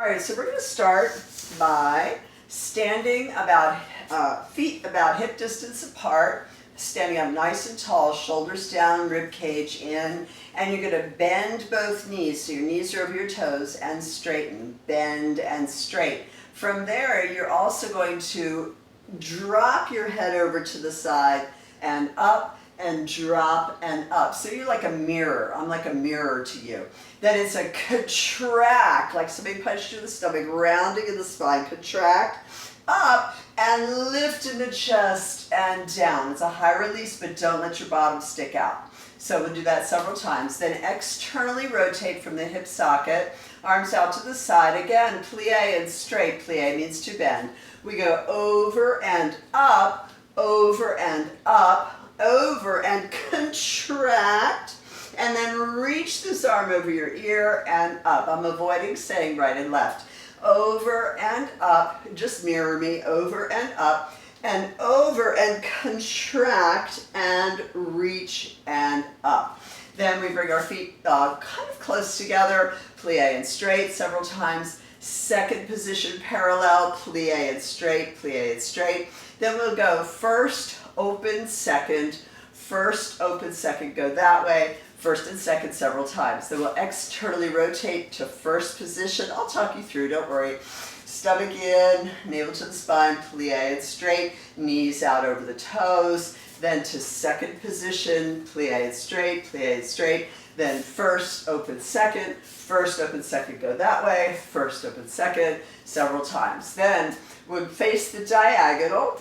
All right, so we're going to start by standing about feet about hip distance apart, standing up nice and tall, shoulders down, rib cage in, and you're going to bend both knees, so your knees are over your toes, and straighten, bend and straight. From there, you're also going to drop your head over to the side and up and drop and up. So you're like a mirror. I'm like a mirror to you. Then it's a contract, like somebody punched you in the stomach, rounding in the spine, contract, up, and lift in the chest and down. It's a high release, but don't let your bottom stick out. So we'll do that several times. Then externally rotate from the hip socket, arms out to the side. Again, plie and straight. Plie means to bend. We go over and up, over and up, over and contract, and then reach this arm over your ear and up. I'm avoiding saying right and left. Over and up, just mirror me, over and up, and over and contract and reach and up. Then we bring our feet kind of close together, plie and straight several times. Second position parallel, plie and straight, plie and straight. Then we'll go first, open, second, first, open, second, go that way, first and second several times. Then we'll externally rotate to first position. I'll talk you through, don't worry. Stomach in, navel to the spine, plie and straight, knees out over the toes. Then to second position, plie and straight, then first, open, second, go that way, first, open, second, several times. Then we'll face the diagonal.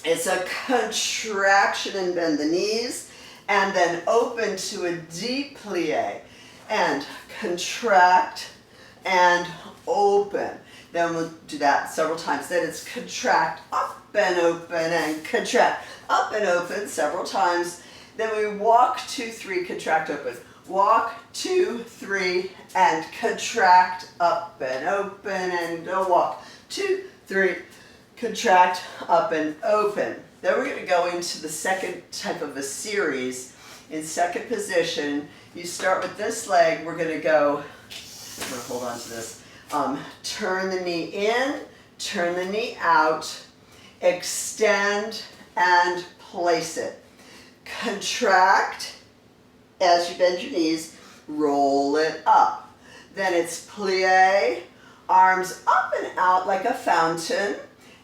It's a contraction and bend the knees, and then open to a deep plie, and contract and open. Then we'll do that several times. Then it's contract, up and open, and contract, up and open several times. Then we walk, 2, 3, contract, open. Walk, 2, 3, and contract, up and open, and walk, 2, 3, contract, up and open. Then we're going to go into the second type of a series. In second position, you start with this leg. We're going to go, I'm going to hold on to this. Turn the knee in, turn the knee out, extend and place it. Contract as you bend your knees, roll it up. Then it's plie, arms up and out like a fountain,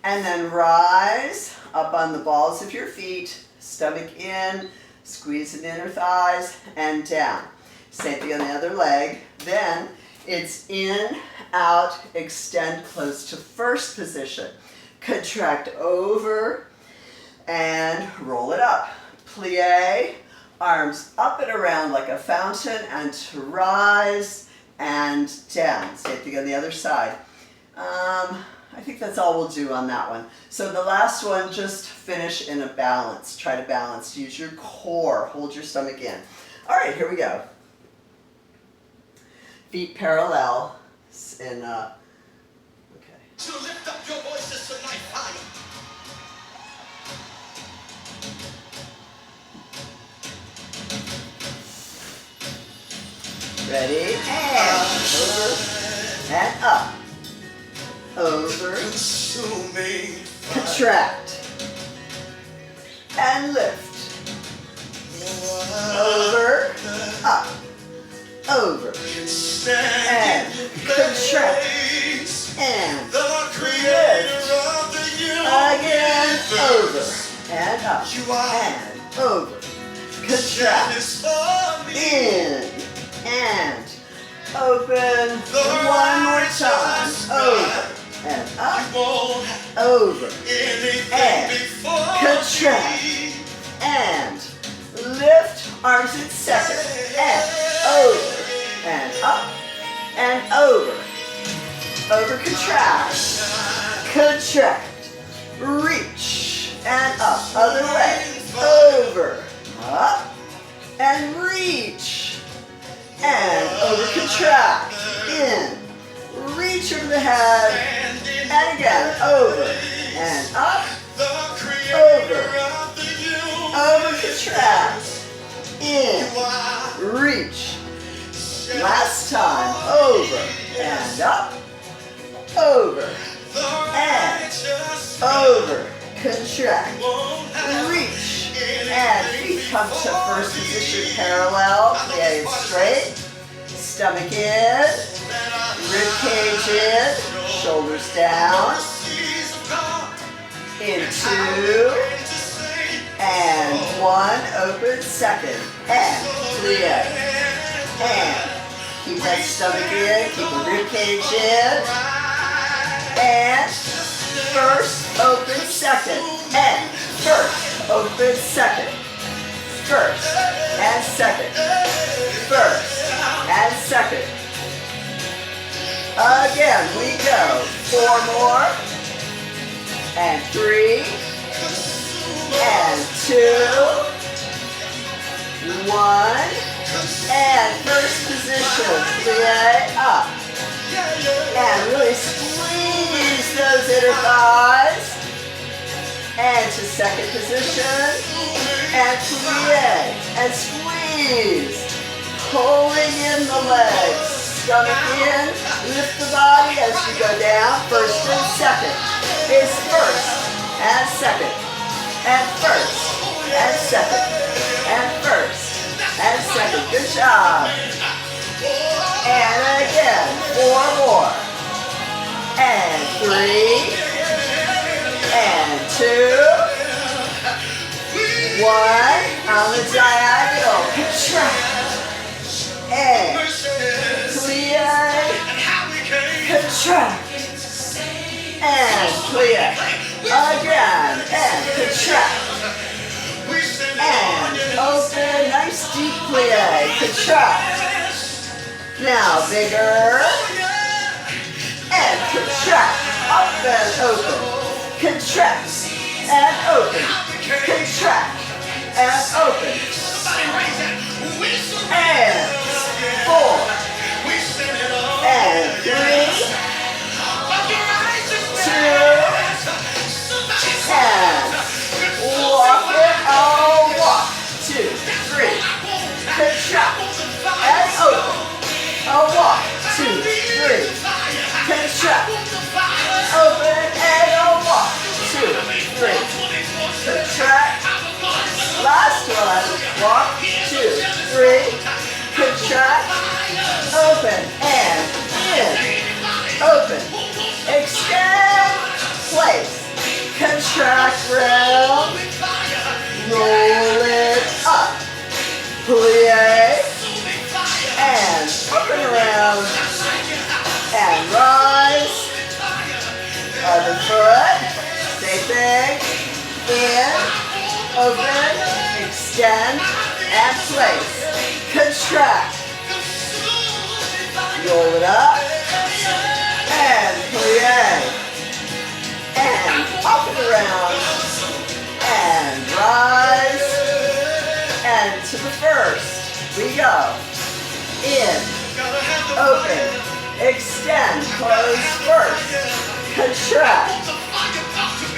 and then rise up on the balls of your feet, stomach in, squeeze the inner thighs, and down. Same thing on the other leg. Then it's in, out, extend, close to first position. Contract over and roll it up. Plie, arms up and around like a fountain, and to rise and down. Same thing on the other side. I think that's all we'll do on that one. So the last one, just finish in a balance. Try to balance. Use your core. Hold your stomach in. All right, here we go. Feet parallel. And, okay. To lift up your voices tonight, higher. Ready? And over. And up. Over. Consuming fire. Contract. And lift. Over. Up. Over. And contract. And The creator lift. of the Again. universe. Over. And up. You are. And over. That Contract. is for me. In. And open. One more time. Over. And You up. won't have Over. anything And before contract. me. And lift, arms in second, and over, and up, and over, contract, reach, and up, other way, over, up, and reach, and over, contract, in, reach over the head, and again, over, and up, The creator Over. of the universe. over, contract, in, You are. reach, last time, over, and up, over, The and righteous over, contract, won't have reach, and feet come to first position parallel, plie straight, stomach in, rib cage in, shoulders down, mercies of God. into, and one, open, second, and plie, and keep that stomach in, keep the rib cage in, and first, open, second, and first, open, second, first, and second, first, and second. Again, we go, 4 more, and 3, and 2, 1, and first position, plie up, and really squeeze those inner thighs, and to second position, and plie, and squeeze, pulling in the legs, stomach in, lift the body as you go down, first and second, is first, and second, and first, and second, and first, and second, good job, and again, 4 more, and 3, and 2, 1, on the diagonal, contract, and plie, contract, and plie, again, and contract, and open, nice deep plie, contract, now bigger, and contract, up and open, contract, and open, contract, and open, and 4, and 3, 2, and walk it, oh, walk, 2, 3, contract, and open, oh, walk, 2, 3, contract, open, and oh, walk, 2, 3, contract, last one, walk, 2, 3, contract, open, and in, open, extend, place, contract, round, roll it up, plie, and up and around, and rise, other foot, stay big, in, open, extend, and place, contract, roll it up, and plie, and up and around, and rise, and to the first, we go, in, open, extend, close first, contract,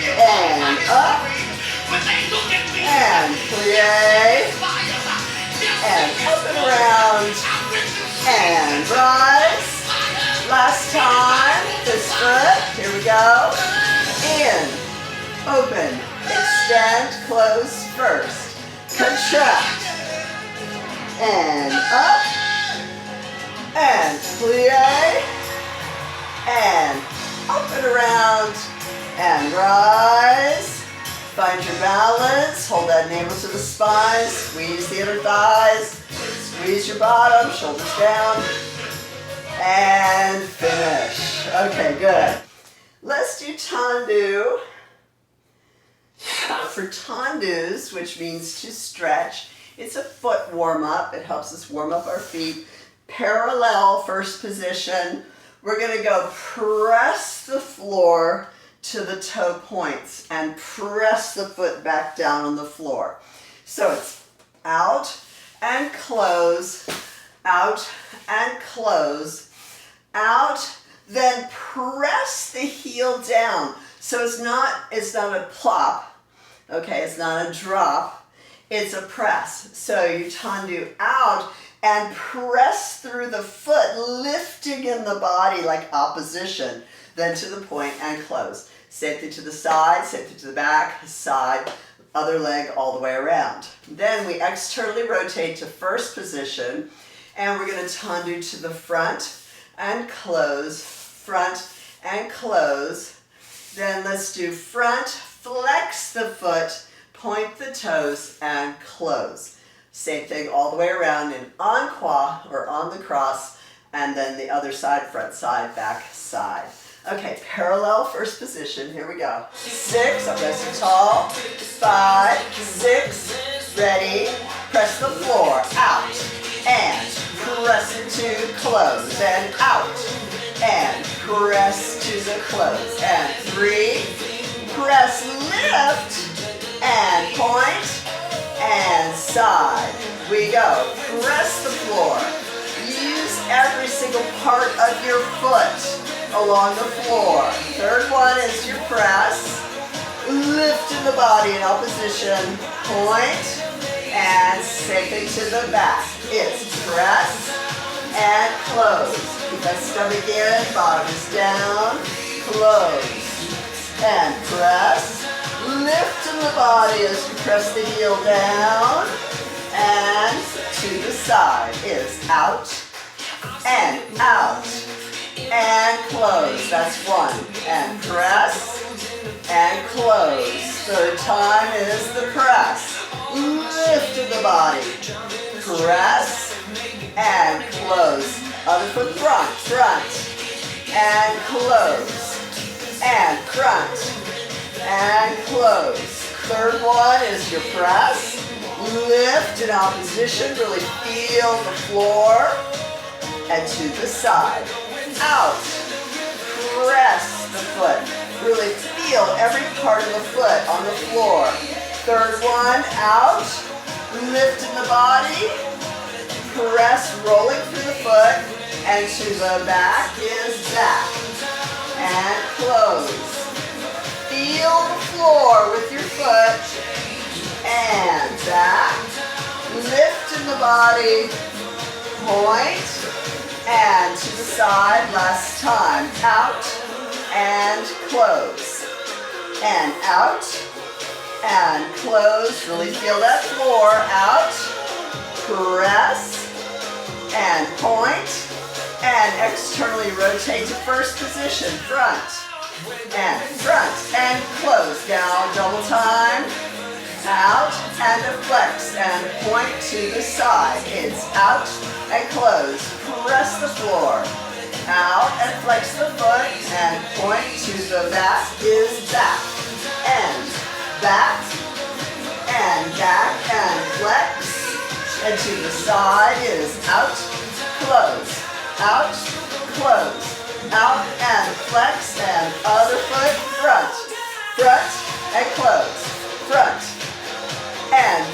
and up, and plie, and up and around, and rise, last time, this foot, here we go, in, open, extend, close first, contract, and up, and plie, and up and around, and rise, find your balance, hold that navel to the spine, squeeze the inner thighs, squeeze your bottom, shoulders down, and finish. Okay, good. Let's do tendu. For tendus, which means to stretch, it's a foot warm-up. It helps us warm up our feet. Parallel first position. We're going to go press the floor to the toe points and press the foot back down on the floor. So it's out and close, out and close, out, then press the heel down. So it's not a plop, okay, it's not a drop, it's a press. So you tendu out and press through the foot, lifting in the body like opposition, then to the point and close. Same thing to the side, same thing to the back, side, other leg all the way around. Then we externally rotate to first position, and we're going to tendu to the front and close, front and close. Then let's do front, flex the foot, point the toes, and close. Same thing all the way around in en croix or on the cross, and then the other side, front side, back side. Okay, parallel first position, here we go. 6, I'm nice and tall. 5, 6, ready, press the floor, out, and press into close, and out, and press to the close, and 3, press, lift, and point, and side. We go, press the floor, use every single part of your foot along the floor. Third one is your press. Lift in the body in opposition. Point. And same thing to the back. It's press and close. Keep that stomach in. Bottom is down. Close. And press. Lift in the body as you press the heel down. And to the side is out and out. And close, that's 1. And press, and close. Third time is the press. Lift in the body. Press, and close. Other foot front, front, and close. And front, and close. Third one is your press. Lift in opposition, really feel the floor. And to the side. Out, press the foot, really feel every part of the foot on the floor. Third one, out, lift in the body, press, rolling through the foot, and to the back is back, and close. Feel the floor with your foot, and back, lift in the body, point, and to the side, last time, out, and close, and out, and close, really feel that floor, out, press, and point, and externally rotate to first position, front, and close, down, double time, out, and a flex, and point to the side, it's out, and close, press the floor, out, and flex the foot, and point to the back is back, and back, and flex, and to the side is out, close, out, and flex, and other foot, front, and close, front, and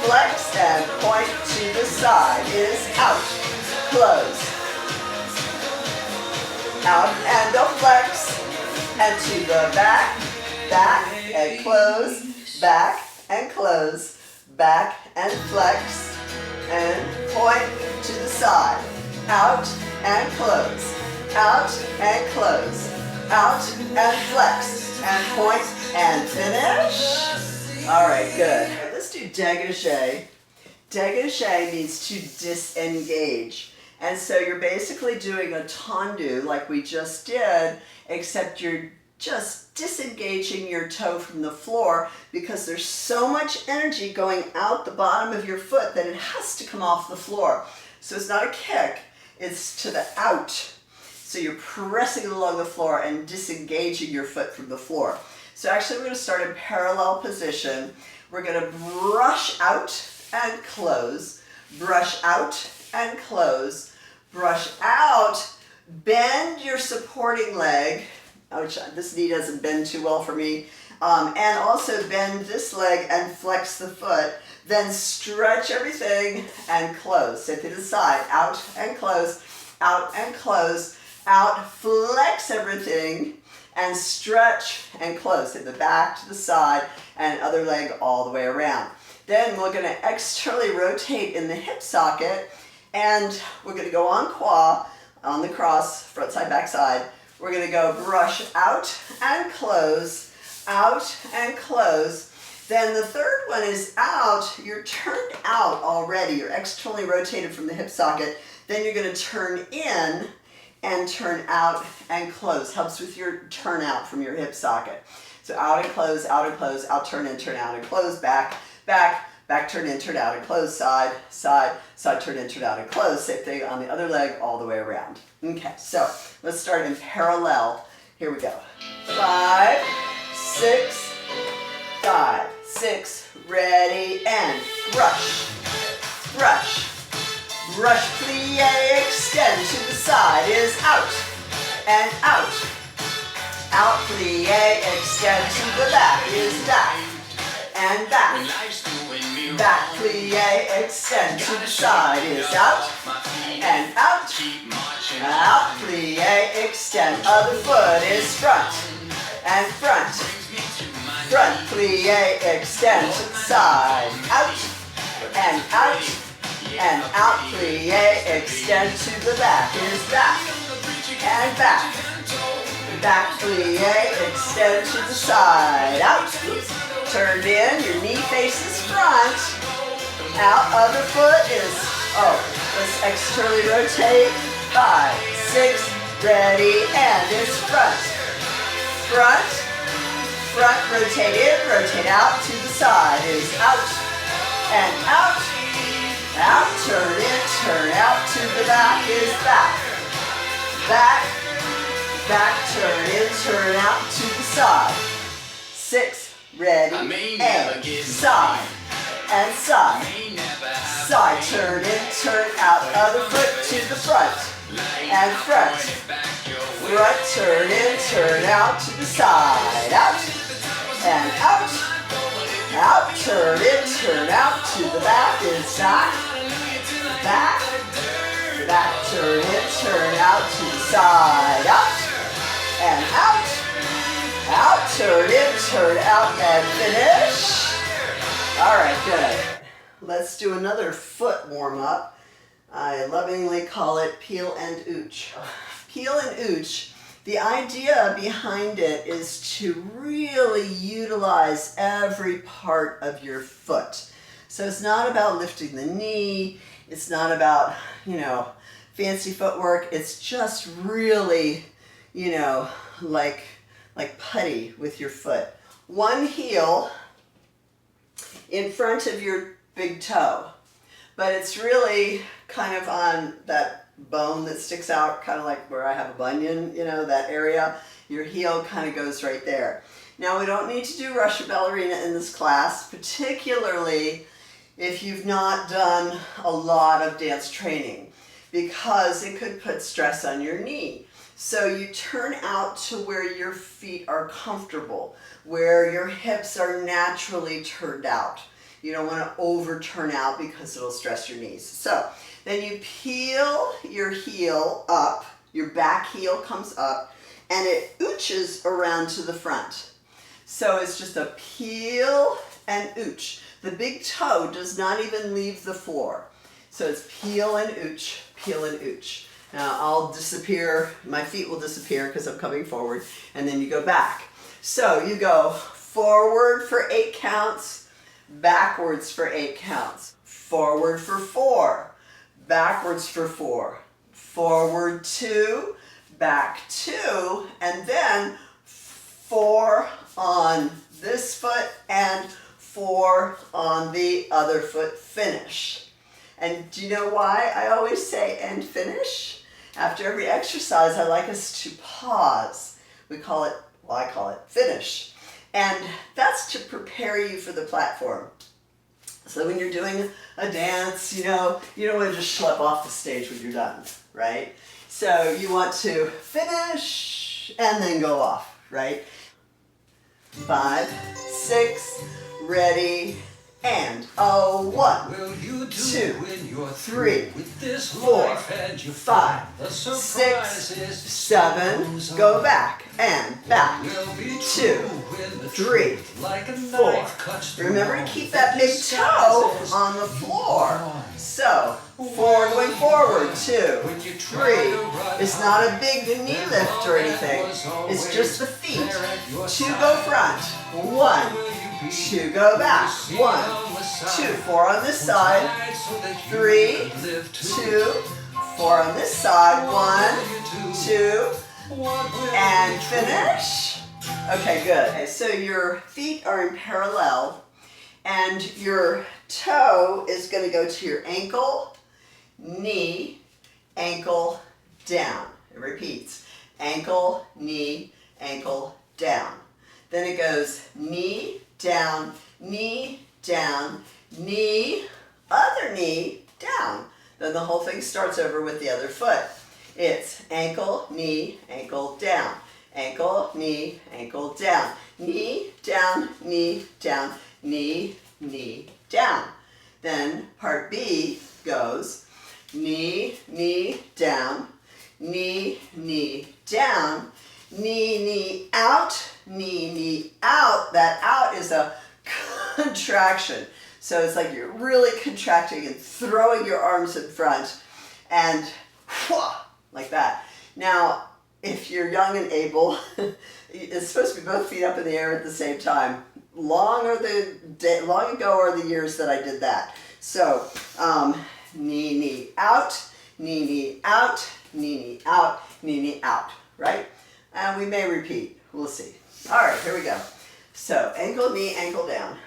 flex, and point to the side is out, close, out, and a flex, and to the back, and close, back, and close, back, and flex, and point to the side, out, and close, out, and close, out, and flex, and point, and finish. All right, good. Let's do dégagé. Dégagé means to disengage. And so you're basically doing a tendu like we just did, except you're just disengaging your toe from the floor because there's so much energy going out the bottom of your foot that it has to come off the floor. So it's not a kick, it's to the out. So you're pressing along the floor and disengaging your foot from the floor. So actually we're going to start in parallel position. We're going to brush out and close, brush out and close, brush out, bend your supporting leg, which this knee doesn't bend too well for me, and also bend this leg and flex the foot. Then stretch everything and close. Sit to the side, out and close, out and close, out, flex everything, and stretch and close. Hit the back to the side and other leg all the way around. Then we're going to externally rotate in the hip socket, and we're going to go on qua, on the cross, front side, back side. We're going to go brush out and close, out and close. Then the third one is out. You're turned out already. You're externally rotated from the hip socket. Then you're going to turn in and turn out and close. Helps with your turn out from your hip socket. So out and close, out, turn in, turn out and close, back, back, back, turn in, turn out and close, side, side, side, turn in, turn out and close. Same thing on the other leg all the way around. Okay, so let's start in parallel. Here we go. 5, 6, 5, 6, ready, and brush, brush, brush, plie, extend to the side is out, and out, out, plie, extend to the back is back, and back, back, plie, extend to the side is out, and out, out, plie, extend, other foot is front, and front, front, plie, extend to the side, out, and out, plie, extend to the back is back, and back, back, plie, extend to the side, out, turn in, your knee faces front, out, other foot is, let's externally rotate, 5, 6, ready, and it's front, front, front, rotate in, rotate out to the side is out, and out, out, turn in, turn out to the back is back, back, back, turn in, turn out to the side, 6, ready, and side, and side, side, turn in, turn out, other foot to the front, and front, front, turn in, turn out to the side, out, and out, out, turn in, turn out to the back is back, back, back, turn in, turn out to the side, out, and out, out, turn in, turn out, and finish. All right, good. Let's do another foot warm-up. I lovingly call it peel and ooch. Peel and ooch, the idea behind it is to really utilize every part of your foot. So it's not about lifting the knee, it's not about, fancy footwork, it's just really, like putty with your foot. One heel in front of your big toe, but it's really kind of on that bone that sticks out, kind of like where I have a bunion, that area. Your heel kind of goes right there. Now we don't need to do Russian ballerina in this class, particularly if you've not done a lot of dance training, because it could put stress on your knee. So you turn out to where your feet are comfortable, where your hips are naturally turned out. You don't want to over turn out because it'll stress your knees. So then you peel your heel up, your back heel comes up, and it ooches around to the front. So it's just a peel and ooch. The big toe does not even leave the floor. So it's peel and ooch, peel and ooch. Now I'll disappear, my feet will disappear because I'm coming forward, and then you go back. So you go forward for 8 counts, backwards for 8 counts, forward for 4, backwards for 4, forward 2, back 2, and then 4 on this foot and 4 on the other foot, finish. And do you know why I always say and finish? After every exercise, I like us to pause. I call it finish. And that's to prepare you for the platform. So when you're doing a dance, you don't want to just schlep off the stage when you're done, right? So you want to finish and then go off, right? 5, 6, ready, and a 1. Will you do 2, when you're 3, through with this 4, life and you 5, find the 6, surprises 7, go back and back. will be 2, true when the 3, truth like a 4. knife cuts through Remember to all keep the that big toe disguises on the you floor. put on. So, 4 going forward, 2, When you try 3. to run It's not a hard, big knee then lift all or that anything. was It's always just the feet. there at your 2 side. go front, 1, Will you be 2 go back, seen 1, on the 2, side? 4 on this side, Tonight so that you 3, can live too. 2, 4 on this side, What 1, will you do? 2, What will and be true? finish. Okay, good. Okay, so your feet are in parallel, and your toe is going to go to your ankle, knee, ankle, down. It repeats. Ankle, knee, ankle, down. Then it goes knee, down, knee, down, knee, other knee, down. Then the whole thing starts over with the other foot. It's ankle, knee, ankle, down. Ankle, knee, ankle, down. Knee, down, knee, down, knee, knee, down. Then part B goes knee, knee, down, knee, knee, down, knee, out, knee, out. That out is a contraction. So it's like you're really contracting and throwing your arms in front and like that. Now, if you're young and able, it's supposed to be both feet up in the air at the same time. Long ago are the years that I did that. So, knee, out, knee, out, knee, out, knee, out, right? And we may repeat. We'll see. All right, here we go. So, ankle, knee, ankle down.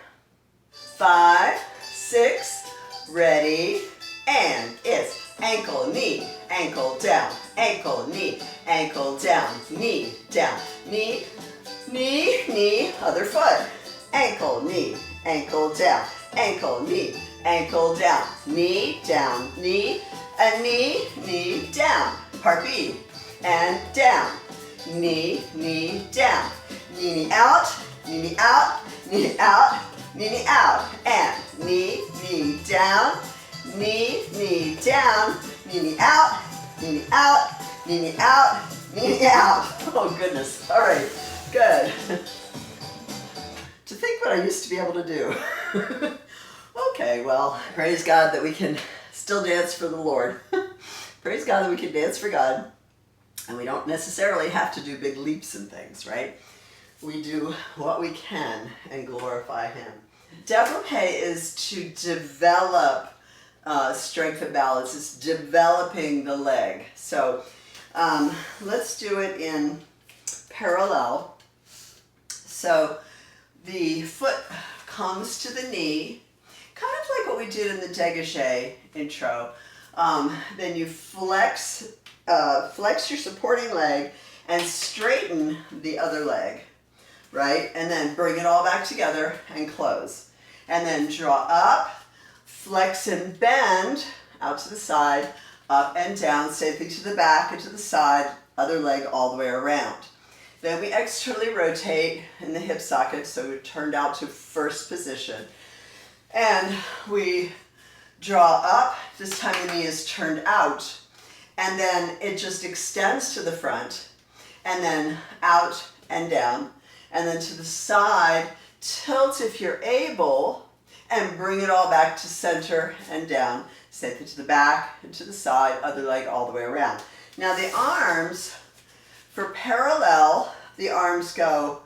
5, 6, ready, and it's ankle, knee, ankle down, ankle, knee, ankle down, knee, down, knee, knee, other foot, ankle, knee, ankle down, ankle, knee, ankle down, knee, and knee, down. Part B, and down, knee, down, knee out, knee out, knee out, knee out, and knee, down, knee down, knee out, knee out, knee out, knee out. Oh goodness. All right, good. To think what I used to be able to do. Okay, well, praise God that we can still dance for the Lord. Praise God that we can dance for God. And we don't necessarily have to do big leaps and things, right? We do what we can and glorify Him. Développé is to develop strength and balance. It's developing the leg. So let's do it in parallel. So the foot comes to the knee, kind of like what we did in the dégagé intro. Then you flex your supporting leg and straighten the other leg, right? And then bring it all back together and close. And then draw up, flex and bend out to the side, up and down, same thing to the back and to the side, other leg all the way around. Then we externally rotate in the hip socket, so we're turned out to first position. And we draw up, this time the knee is turned out, and then it just extends to the front, and then out and down, and then to the side, tilt if you're able, and bring it all back to center and down. Same thing to the back and to the side, other leg all the way around. Now the arms, for parallel, the arms go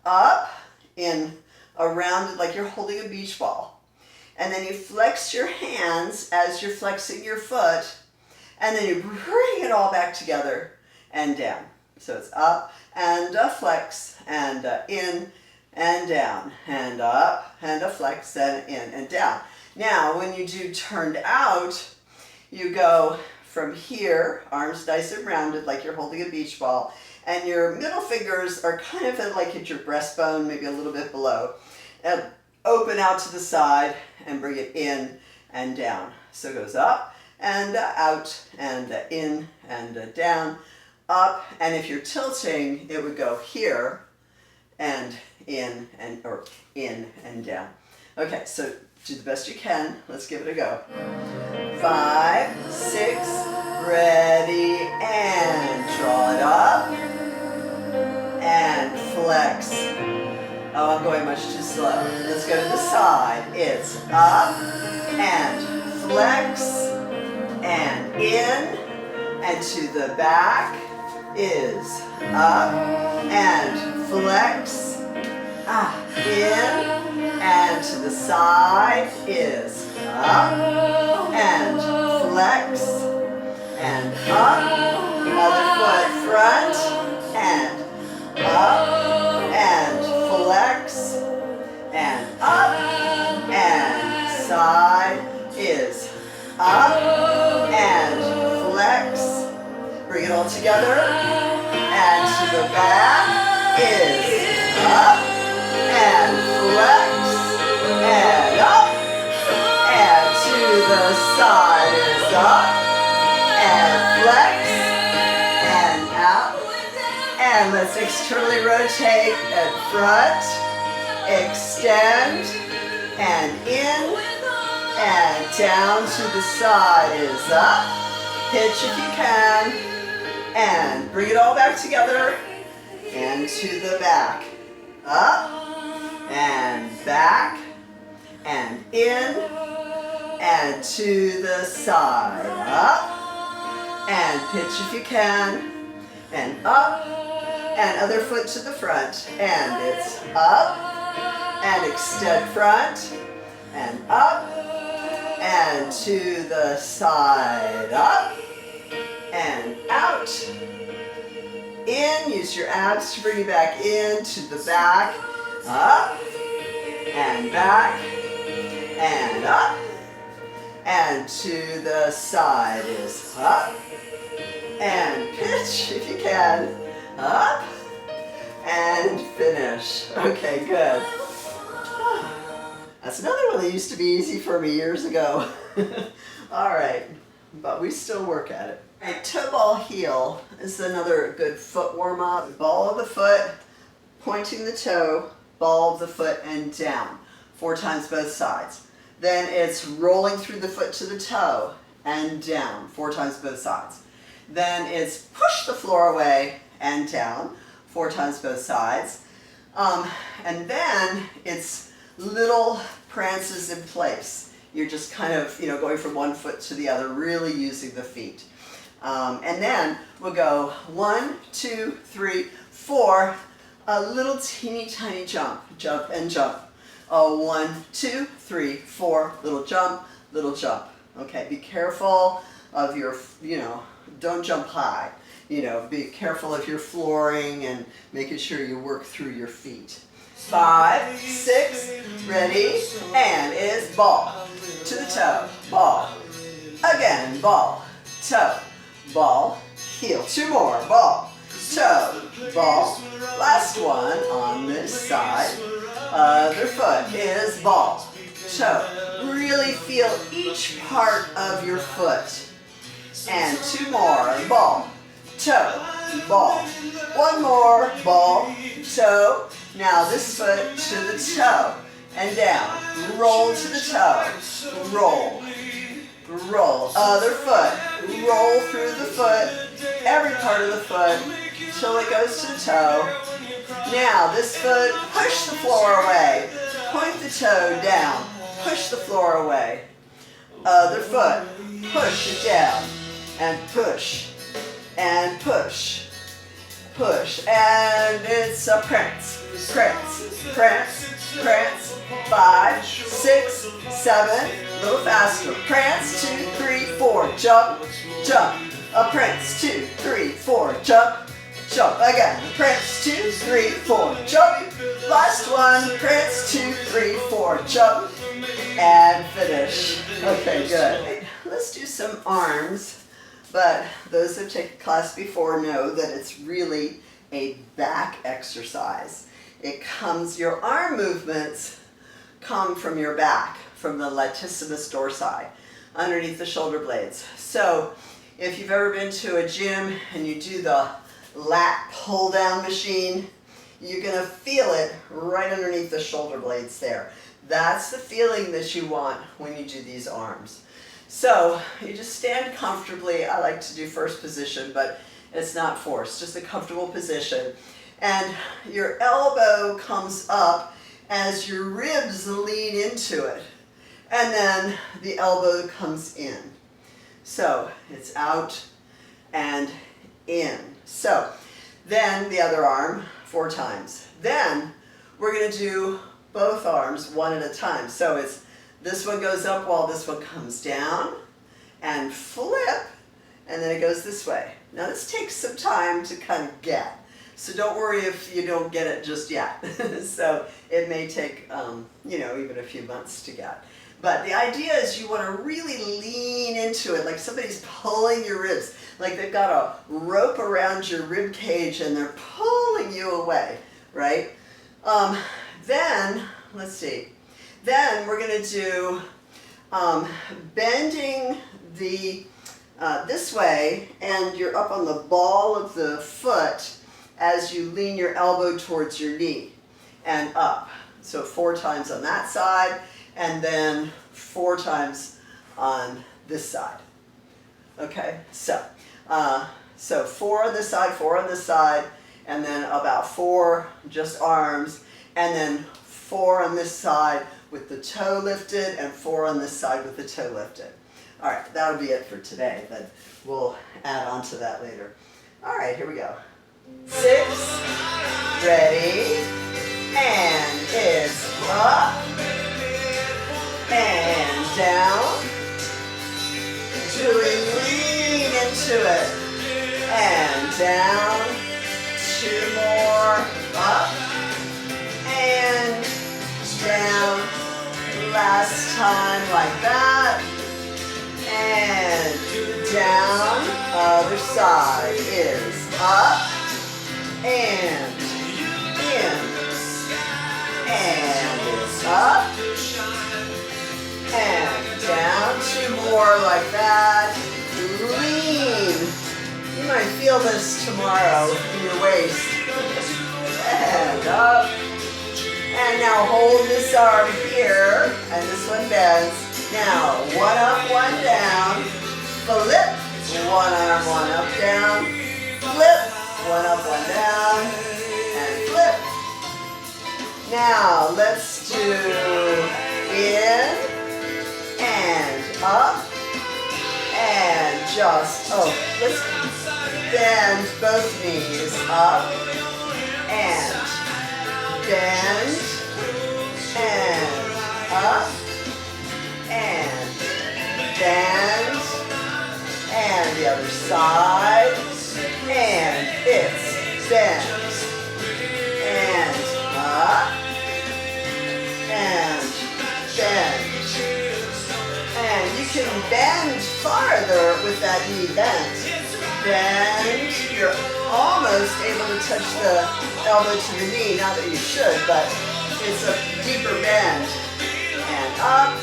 up in around like you're holding a beach ball. And then you flex your hands as you're flexing your foot, and then you bring it all back together and down. So it's up and a flex and in and down and up and a flex and in and down. Now when you do turned out, you go from here, arms nice and rounded like you're holding a beach ball, and your middle fingers are kind of like at your breastbone, maybe a little bit below. And open out to the side and bring it in and down. So it goes up and out and in and down, up, and if you're tilting, it would go here and in and or in and down. Okay, so Do the best you can. Let's give it a go. 5, 6, ready, and draw it up. And flex. Oh, I'm going much too slow. Let's go to the side. It's up, and flex, and in, and to the back is up, and flex, in, and to the side is up, and flex, and up, other foot front, and up, and flex, and up, and side is up, and flex, bring it all together, and to the back is up, and flex, and up, and to the side is up, and flex, and out, and let's externally rotate at front, extend, and in, and down to the side is up, hitch if you can, and bring it all back together, and to the back, up, and back, and in, and to the side, up, and pitch if you can, and up, and other foot to the front, and it's up, and extend front, and up, and to the side, up, and out, in, use your abs to bring you back in, to the back, up, and back, and up, and to the side is up, and pitch if you can, up, and finish. Okay, good. That's another one that used to be easy for me years ago. All right, but we still work at it. All right, toe ball heel is another good foot warm up. Ball of the foot, pointing the toe, ball of the foot and down, 4 times both sides. Then it's rolling through the foot to the toe and down, 4 times both sides. Then it's push the floor away and down, 4 times both sides. And then it's little prances in place. You're just kind of, going from one foot to the other, really using the feet. And then we'll go 1, 2, 3, 4, a little teeny tiny jump, jump and jump. 1, 2, 3, 4, little jump, little jump. Okay, be careful of your, don't jump high. Be careful of your flooring and making sure you work through your feet. 5, 6, ready, and is ball, to the toe, ball, again, ball, toe, ball, heel, 2 more, ball, toe, ball, last one on this side, other foot is ball, toe, really feel each part of your foot, and 2 more, ball, toe, ball, 1 more, ball, toe, now this foot to the toe, and down, roll to the toe, roll, roll, other foot, roll through the foot, every part of the foot, till it goes to the toe. Now this foot, push the floor away, point the toe down, push the floor away, other foot, push it down, and push, push, and it's a prance, prance, prance, prance, 5, 6, 7, a little faster, prance, 2, 3, 4, jump, jump, a prance, 2, 3, 4, jump, jump, again, prance, 2, 3, 4, jump, last one, prance, 2, 3, 4, jump, and finish. Okay, good. Let's do some arms, but those who have taken class before know that it's really a back exercise. Your arm movements come from your back, from the latissimus dorsi, underneath the shoulder blades. So if you've ever been to a gym and you do the lat pull down machine, you're going to feel it right underneath the shoulder blades there. That's the feeling that you want when you do these arms. So you just stand comfortably. I like to do first position, but it's not forced, just a comfortable position. And your elbow comes up as your ribs lean into it. And then the elbow comes in. So it's out and in. So then the other arm 4 times. Then we're going to do both arms one at a time. So it's this one goes up while this one comes down, and flip, and then it goes this way. Now this takes some time to kind of get. So don't worry if you don't get it just yet. So it may take, even a few months to get. But the idea is you want to really lean into it, like somebody's pulling your ribs, like they've got a rope around your rib cage and they're pulling you away, right? Then, let's see, then we're going to do bending the this way, and you're up on the ball of the foot as you lean your elbow towards your knee and up. So 4 times on that side, and then 4 times on this side. Okay, so 4 on this side, 4 on this side, and then about 4 just arms, and then 4 on this side with the toe lifted, and 4 on this side with the toe lifted. All right, that'll be it for today, but we'll add on to that later. All right, here we go. 6, ready, and it's up, and down, really lean into it, and down, 2 more, up, and down, last time like that, and down, other side is up, and in, and it's up, and down, 2 more like that, lean, you might feel this tomorrow in your waist, and up, and now hold this arm here, and this one bends. Now, 1 up, 1 down, flip, 1 arm, 1 up, down, flip, 1 up, 1 down, and flip. Now, let's do in, and up, and just, let's bend both knees up, and bend, and up, and bend, and the other side, and it's bend, and up, and bend, and you can bend farther with that knee bent. Bend, you're almost able to touch the elbow to the knee, not that you should, but it's a deeper bend, and up,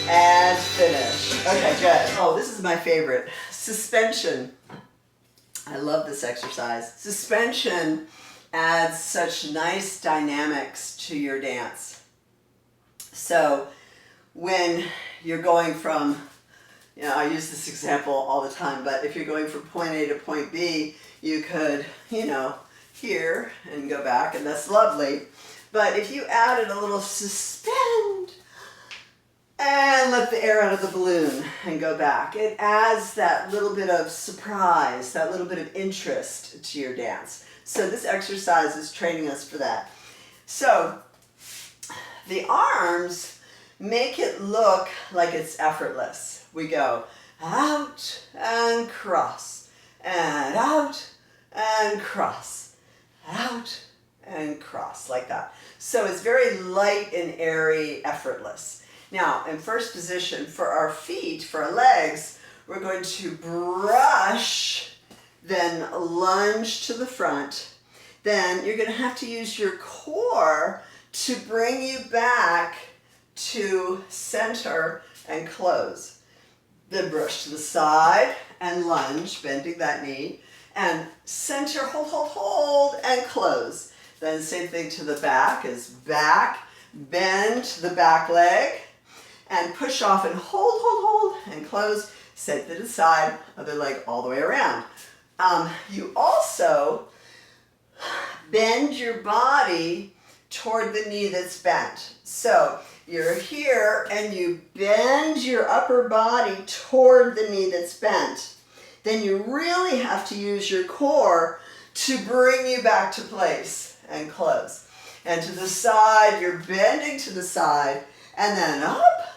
and finish. Okay, good. Oh, this is my favorite. Suspension. I love this exercise. Suspension adds such nice dynamics to your dance. So when you're going from, I use this example all the time, but if you're going from point A to point B, you could, here and go back, and that's lovely. But if you added a little suspend, and let the air out of the balloon and go back, it adds that little bit of surprise, that little bit of interest to your dance. So this exercise is training us for that. So the arms make it look like it's effortless. We go out and cross, and out and cross, out and cross, like that. So it's very light and airy, effortless. Now, in first position, for our feet, for our legs, we're going to brush, then lunge to the front. Then you're going to have to use your core to bring you back to center and close. Then brush to the side and lunge, bending that knee, and center, hold, hold, hold, and close. Then same thing to the back is back, bend the back leg, and push off and hold, and close. Set it aside, other leg all the way around. You also bend your body toward the knee that's bent. So you're here and you bend your upper body toward the knee that's bent. Then you really have to use your core to bring you back to place and close. And to the side, you're bending to the side and then up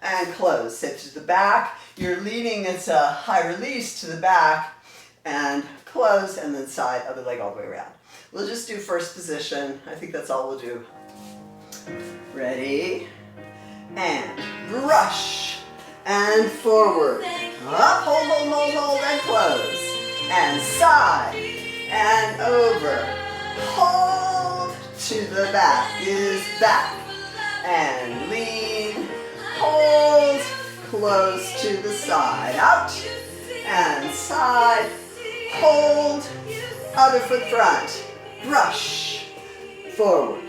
and close. Sit to the back, you're leaning, it's a high release to the back and close, and then side, other leg all the way around. We'll just do first position. I think that's all we'll do. Ready? And brush. And forward. Up, hold, and close. And side. And over. Hold to the back is back. And lean. Hold. Close to the side. Out. And side. Hold. Other foot front. Brush. Forward.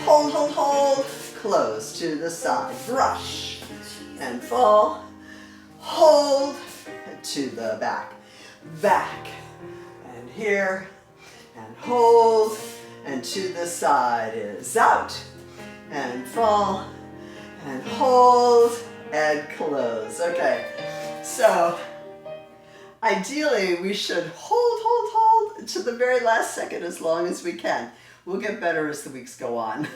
Hold. Close to the side. Brush. And fall. Hold. To the back. Back. And here. And hold. And to the side is out. And fall. And hold. And close. Okay. So, ideally, we should hold to the very last second as long as we can. We'll get better as the weeks go on.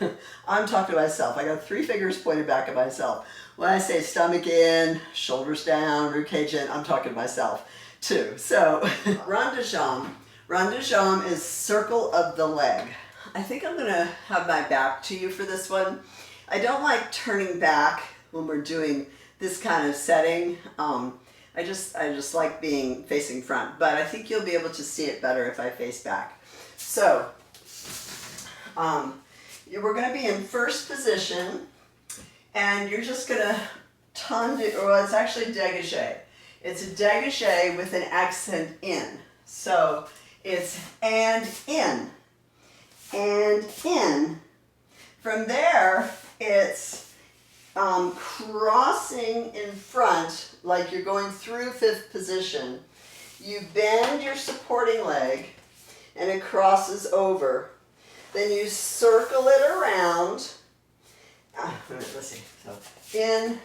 I'm talking to myself. I got 3 fingers pointed back at myself. When I say stomach in, shoulders down, ribcage in, I'm talking to myself too. So, rond de jambe. Rond de jambe is circle of the leg. I think I'm gonna have my back to you for this one. I don't like turning back when we're doing this kind of setting. I just like being facing front, but I think you'll be able to see it better if I face back. So, we're going to be in first position, and you're just going to it's actually dégagé. It's a dégagé with an accent in. So, it's and in. From there, it's crossing in front, like you're going through 5th position. You bend your supporting leg and it crosses over. Then you circle it around. Let's see. So in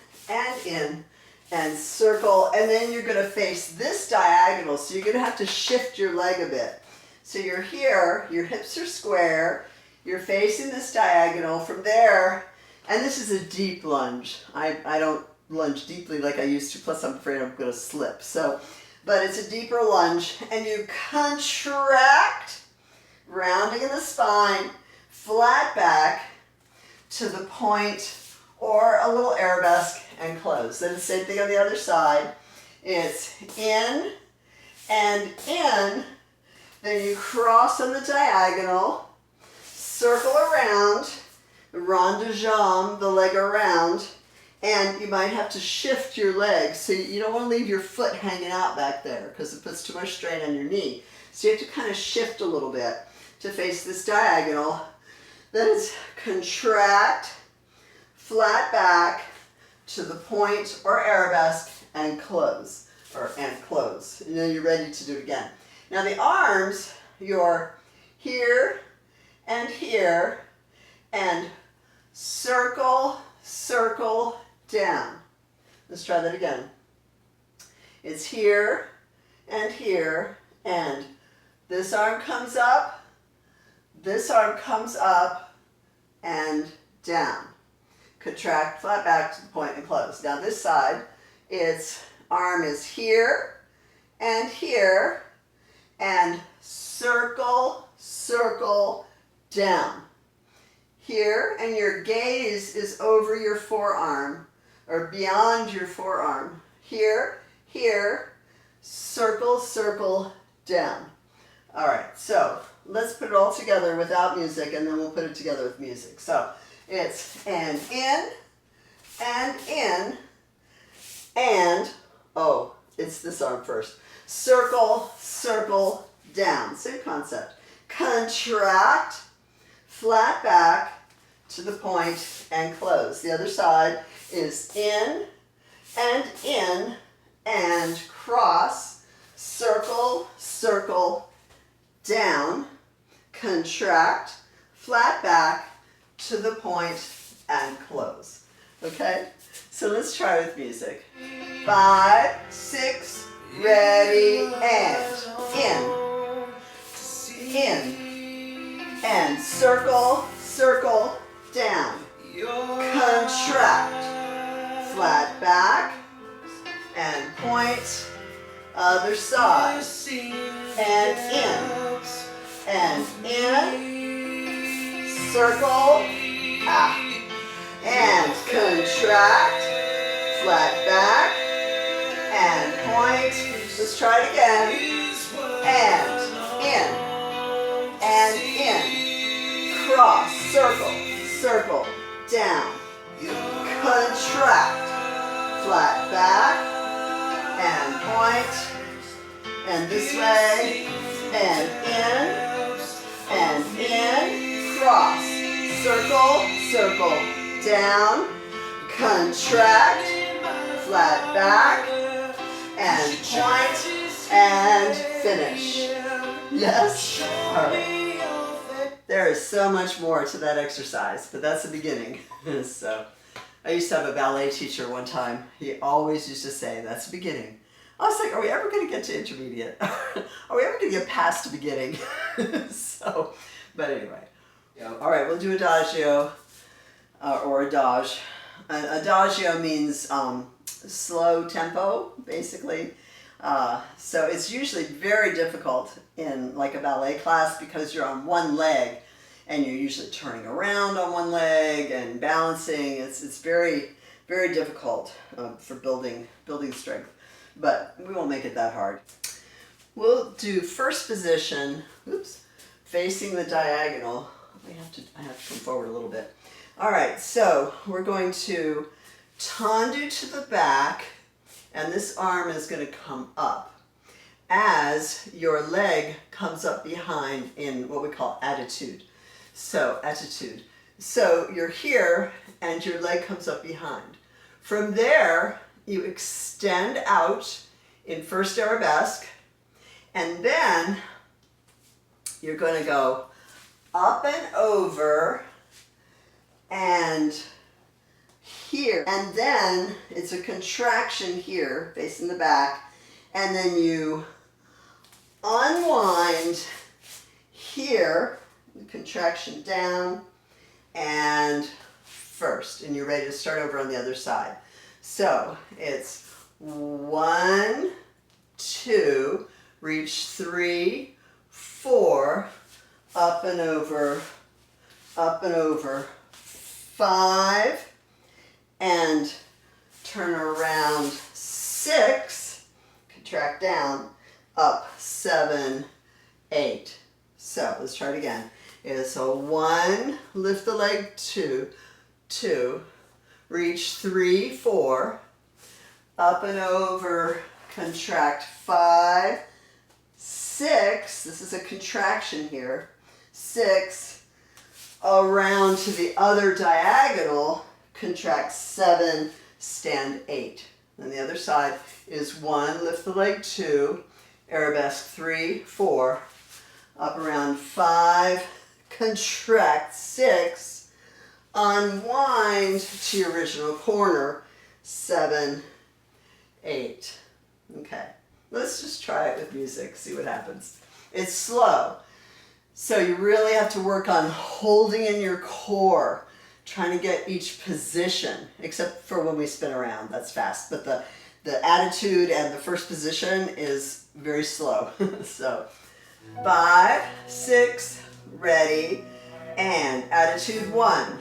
and circle, and then you're going to face this diagonal, so you're going to have to shift your leg a bit. So you're here, your hips are square, you're facing this diagonal. From there, and this is a deep lunge. I don't lunge deeply like I used to, plus I'm afraid I'm going to slip. So, but it's a deeper lunge, and you contract, rounding in the spine, flat back to the point or a little arabesque and close. Then the same thing on the other side. It's in and in, then you cross on the diagonal, circle around, rond de jambe, the leg around, and you might have to shift your leg. So you don't want to leave your foot hanging out back there because it puts too much strain on your knee. So you have to kind of shift a little bit to face this diagonal. Then it's contract, flat back to the point or arabesque and close, and then you're ready to do it again. Now the arms, you're here and circle, circle, down. Let's try that again. It's here, and this arm comes up, and down. Contract, flat back to the point and close. Now this side, its arm is here, and circle, circle, down. Here, and your gaze is over your forearm, or beyond your forearm. Here, circle, circle, down. All right, so let's put it all together without music, and then we'll put it together with music. So it's and in, and, oh, it's this arm first. Circle, circle, down. Same concept. Contract, flat back, to the point and close. The other side is in and cross, circle, circle, down, contract, flat back, to the point and close. Okay? So let's try with music. 5, 6, ready, and in, and circle, circle, down, contract, flat back, and point, other side, and in, circle, out, and contract, flat back, and point, let's try it again, and in, cross, circle, circle, down, contract, flat back, and point, and this way, and in, cross, circle, circle, down, contract, flat back, and point, and finish. Yes? All right. There is so much more to that exercise, but that's the beginning. So, I used to have a ballet teacher one time. He always used to say, that's the beginning. I was like, are we ever going to get to intermediate? Are we ever going to get past the beginning? So, but anyway. All right, we'll do adagio or adage. Adagio means slow tempo, basically. So it's usually very difficult in like a ballet class because you're on one leg and you're usually turning around on one leg and balancing. It's very, very difficult for building strength, but we won't make it that hard. We'll do first position, facing the diagonal. I have to come forward a little bit. All right, so we're going to tendu to the back, and this arm is going to come up as your leg comes up behind in what we call attitude. So, attitude. So you're here and your leg comes up behind. From there, you extend out in first arabesque, and then you're going to go up and over and here, and then it's a contraction here facing the back, and then you unwind here, the contraction down, and first, and you're ready to start over on the other side. So it's 1, 2, reach 3, 4, up and over, 5, and turn around, 6, contract down, up, 7, 8. So let's try it again. It's a 1, lift the leg, 2, 2, reach 3, 4, up and over, contract 5, 6, this is a contraction here, 6, around to the other diagonal, contract 7, stand 8. And the other side is 1, lift the leg, 2, arabesque 3, 4, up around 5, contract 6, unwind to your original corner, 7, 8. Okay, let's just try it with music, see what happens. It's slow, so you really have to work on holding in your core, trying to get each position, except for when we spin around, that's fast. But the attitude and the first position is very slow. So 5, 6, ready, and attitude 1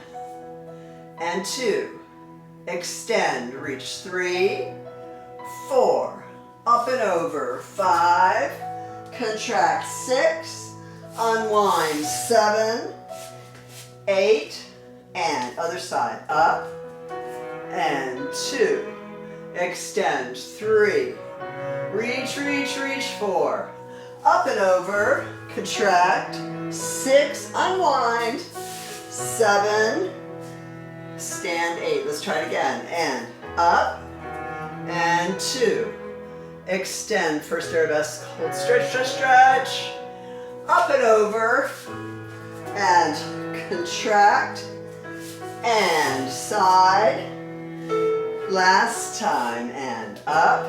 and 2, extend, reach 3, 4, up and over, 5, contract 6, unwind 7, 8, and other side, up, and 2, extend, 3, reach, reach, reach, 4, up and over, contract, 6, unwind, 7, stand 8. Let's try it again. And up, and 2. Extend, first arabesque, hold, stretch, stretch, stretch. Up and over, and contract, and side. Last time, and up,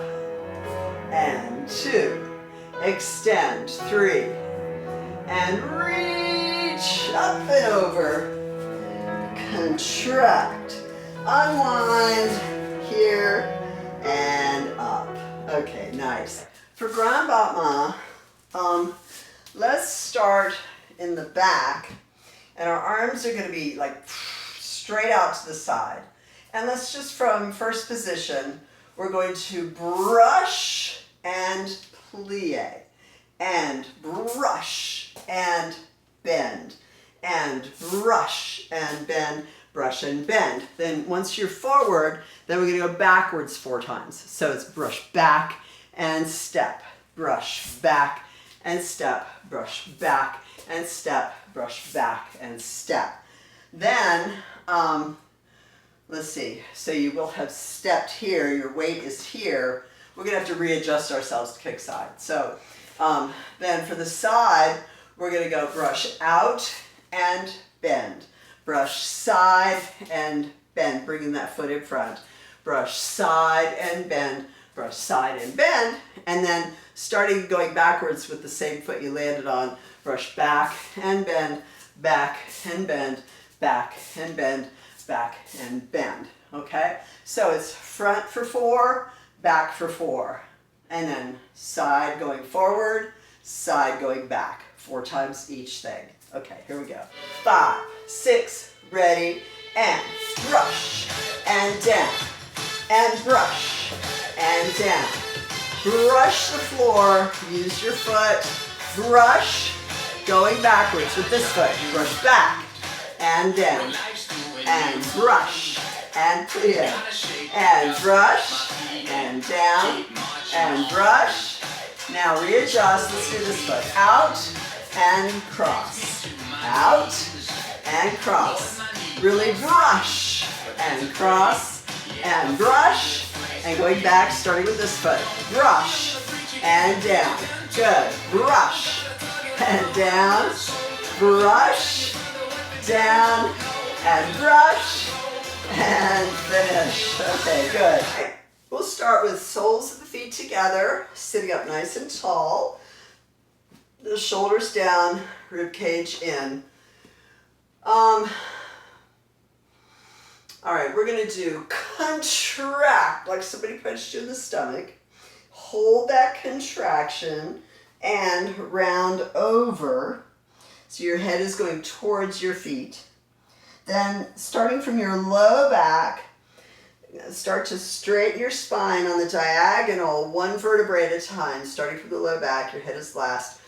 and 2. Extend, 3. And reach, up and over. Contract, unwind, here, and up. Okay, nice. For Grand Battement, let's start in the back, and our arms are going to be like straight out to the side. And let's just, from first position, we're going to brush and plie, and brush and bend, and brush and bend, brush and bend. Then once you're forward, then we're going to go backwards 4 times. So it's brush back and step, brush back and step, brush back and step, brush back and step. Then, let's see, so you will have stepped here, your weight is here. We're going to have to readjust ourselves to kick side. So then for the side, we're going to go brush out and bend. Brush side and bend, bringing that foot in front. Brush side and bend, brush side and bend, and then starting going backwards with the same foot you landed on, brush back and bend, back and bend, back and bend, back and bend, okay? So it's front for 4, back for 4, and then side going forward, side going back, 4 times each thing. Okay, here we go. 5, 6, ready, and brush, and down, and brush, and down. Brush the floor, use your foot, brush, going backwards with this foot, brush back, and down, and brush, and plie, and brush, and down, and brush. Now readjust, let's do this foot, out, and cross, out, and cross. Really brush, and cross, and brush, and going back, starting with this foot, brush, and down, good, brush, and down, brush, down, and brush, and finish. Okay, good. We'll start with soles of the feet together, sitting up nice and tall, the shoulders down, rib cage in. All right, we're going to do contract, like somebody punched you in the stomach. Hold that contraction and round over. So your head is going towards your feet. Then starting from your low back, start to straighten your spine on the diagonal, 1 vertebrae at a time, starting from the low back, your head is last.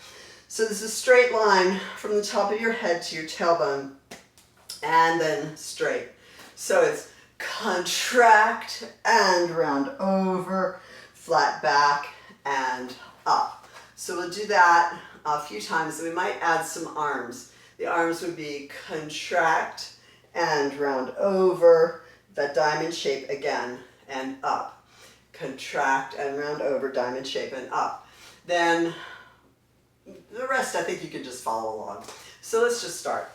So this is a straight line from the top of your head to your tailbone, and then straight. So it's contract and round over, flat back and up. So we'll do that a few times, and we might add some arms. The arms would be contract and round over, that diamond shape again, and up. Contract and round over, diamond shape and up. Then the rest I think you can just follow along. So let's just start.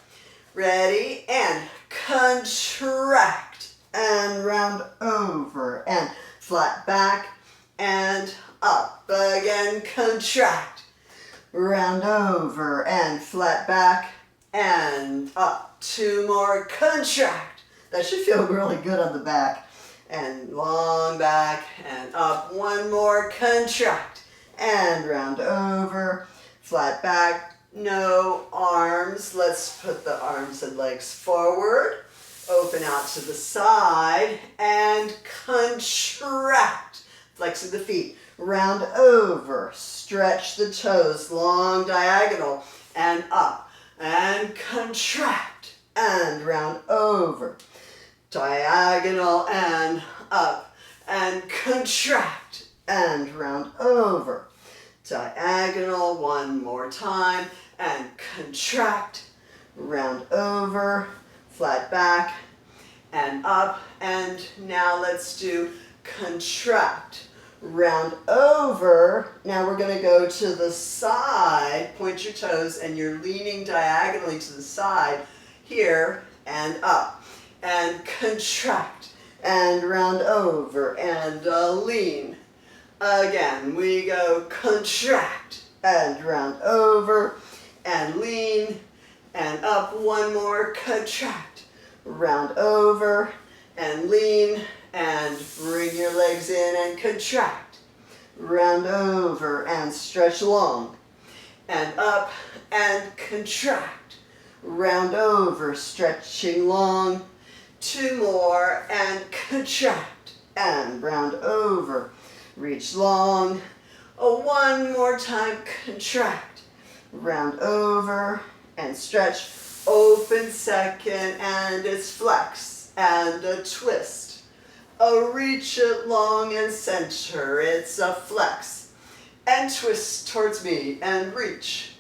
Ready, and contract and round over, and flat back and up. Again, contract, round over, and flat back and up. 2 more, contract. That should feel really good on the back. And long back and up. 1 more, contract and round over, flat back. No arms. Let's put the arms and legs forward. Open out to the side and contract. Flexing the feet. Round over. Stretch the toes. Long diagonal and up. And contract. And round over. Diagonal and up. And contract. And round over. Diagonal 1 more time. And contract, round over, flat back, and up. And now let's do contract, round over. Now we're going to go to the side, point your toes, and you're leaning diagonally to the side here, and up, and contract, and round over, and lean. Again, we go contract, and round over, and lean, and up. One more, contract, round over, and lean, and bring your legs in and contract, round over, and stretch long, and up, and contract, round over, stretching long. Two more, and contract, and round over, reach long. One more time, contract, round over, and stretch. Open second, and it's flex, and a twist. A reach it long and center, it's a flex. And twist towards me, and reach.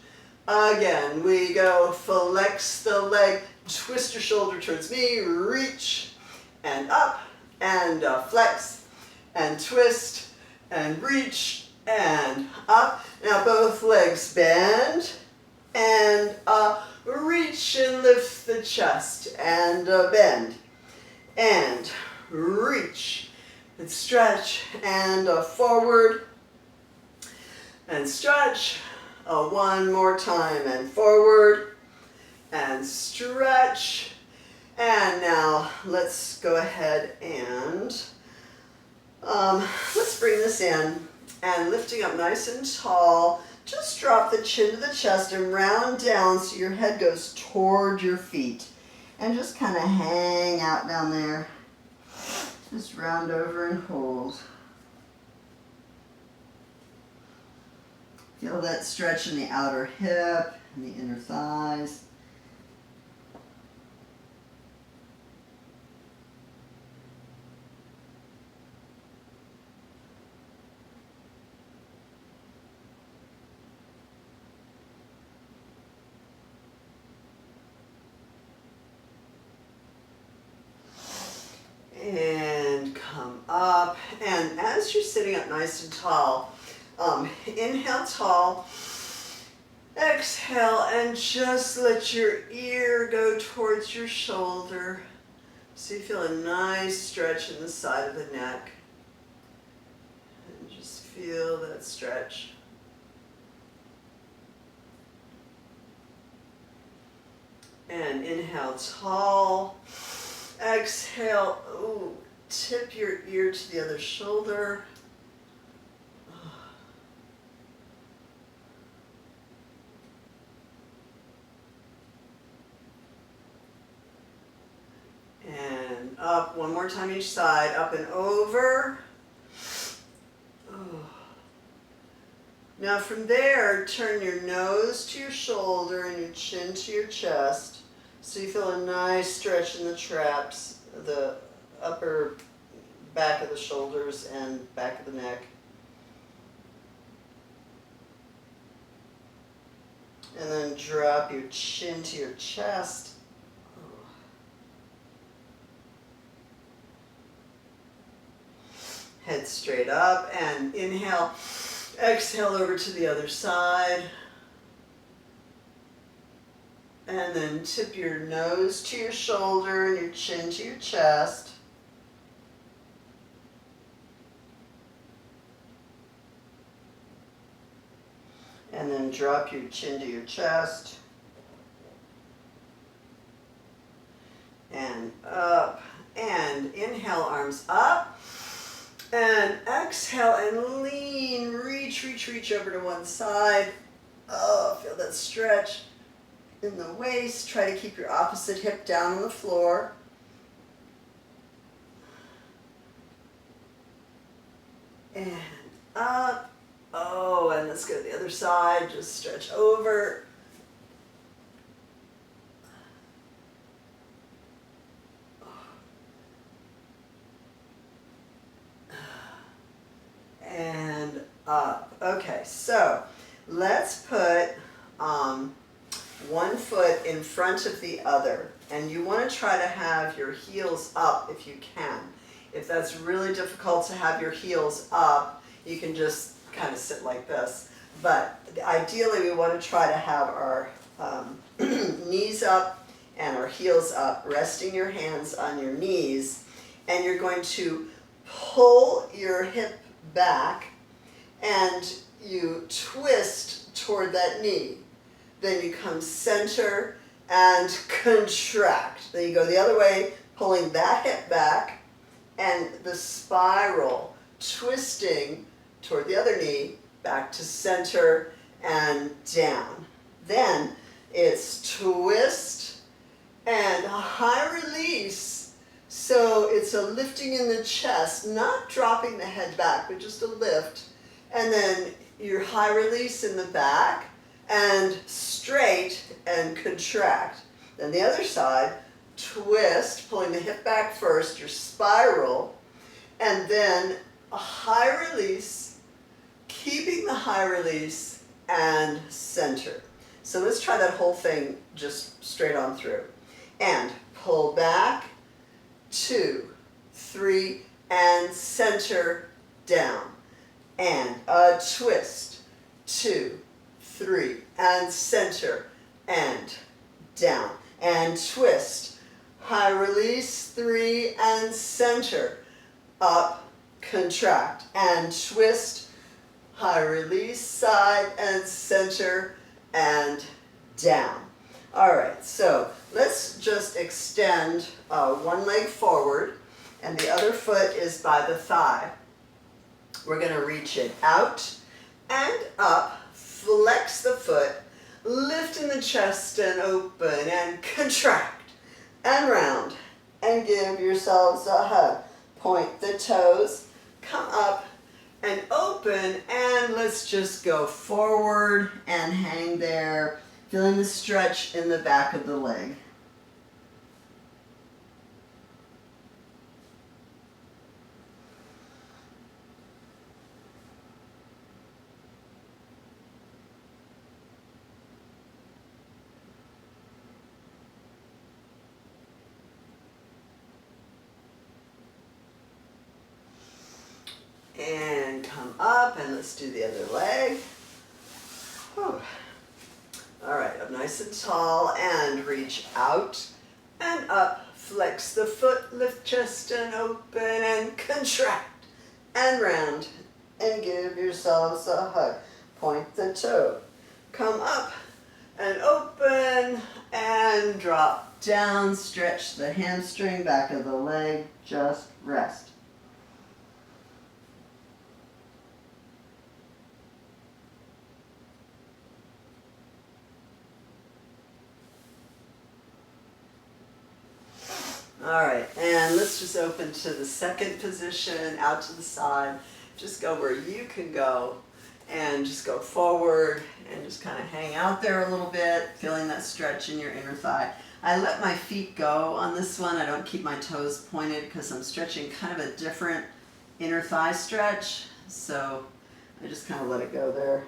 Again, we go flex the leg, twist your shoulder towards me, reach, and up, and flex, and twist, and reach, and up. Now both legs bend, and reach and lift the chest, and bend, and reach, and stretch, and forward, and stretch. One more time, and forward, and stretch. And now let's go ahead and let's bring this in, and lifting up nice and tall. Just drop the chin to the chest and round down so your head goes toward your feet. And just kind of hang out down there. Just round over and hold. Feel that stretch in the outer hip and the inner thighs. And come up, and as you're sitting up nice and tall, inhale tall, exhale, and just let your ear go towards your shoulder. So you feel a nice stretch in the side of the neck. And just feel that stretch. And inhale tall. Exhale, ooh, tip your ear to the other shoulder. And up, one more time each side, up and over. Now from there, turn your nose to your shoulder and your chin to your chest. So you feel a nice stretch in the traps, the upper back of the shoulders and back of the neck. And then drop your chin to your chest. Head straight up, and inhale, exhale over to the other side. And then tip your nose to your shoulder and your chin to your chest. And then drop your chin to your chest. And up. And inhale, arms up. And exhale and lean. Reach, reach, reach over to one side. Oh, feel that stretch in the waist. Try to keep your opposite hip down on the floor. And up. Oh, and let's go to the other side. Just stretch over. And up. Okay, so let's put one foot in front of the other, and you want to try to have your heels up if you can. If that's really difficult to have your heels up, you can just kind of sit like this. But ideally we want to try to have our knees up and our heels up, resting your hands on your knees, and you're going to pull your hip back and you twist toward that knee. Then you come center and contract. Then you go the other way, pulling that hip back and the spiral, twisting toward the other knee, back to center and down. Then it's twist and a high release. So it's a lifting in the chest, not dropping the head back, but just a lift. And then your high release in the back and straight and contract. Then the other side, twist, pulling the hip back first, your spiral, and then a high release, keeping the high release and center. So let's try that whole thing just straight on through. And pull back, 2, 3, and center down. And a twist, 2, 3, and center and down. And twist, high release, 3, and center, up, contract, and twist, high release, side and center, and down. All right, so let's just extend one leg forward, and the other foot is by the thigh. We're going to reach it out and up, flex the foot, lift in the chest and open and contract and round, and give yourselves a hug. Point the toes, come up and open, and let's just go forward and hang there, feeling the stretch in the back of the leg. And come up, and let's do the other leg. Whew. All right, up nice and tall, and reach out and up. Flex the foot, lift chest and open, and contract and round, and give yourselves a hug. Point the toe. Come up and open and drop down. Stretch the hamstring, back of the leg, just rest. All right, and let's just open to the second position, out to the side. Just go where you can go, and just go forward and just kind of hang out there a little bit, feeling that stretch in your inner thigh. I let my feet go on this one. I don't keep my toes pointed because I'm stretching kind of a different inner thigh stretch, so I just kind of let it go there.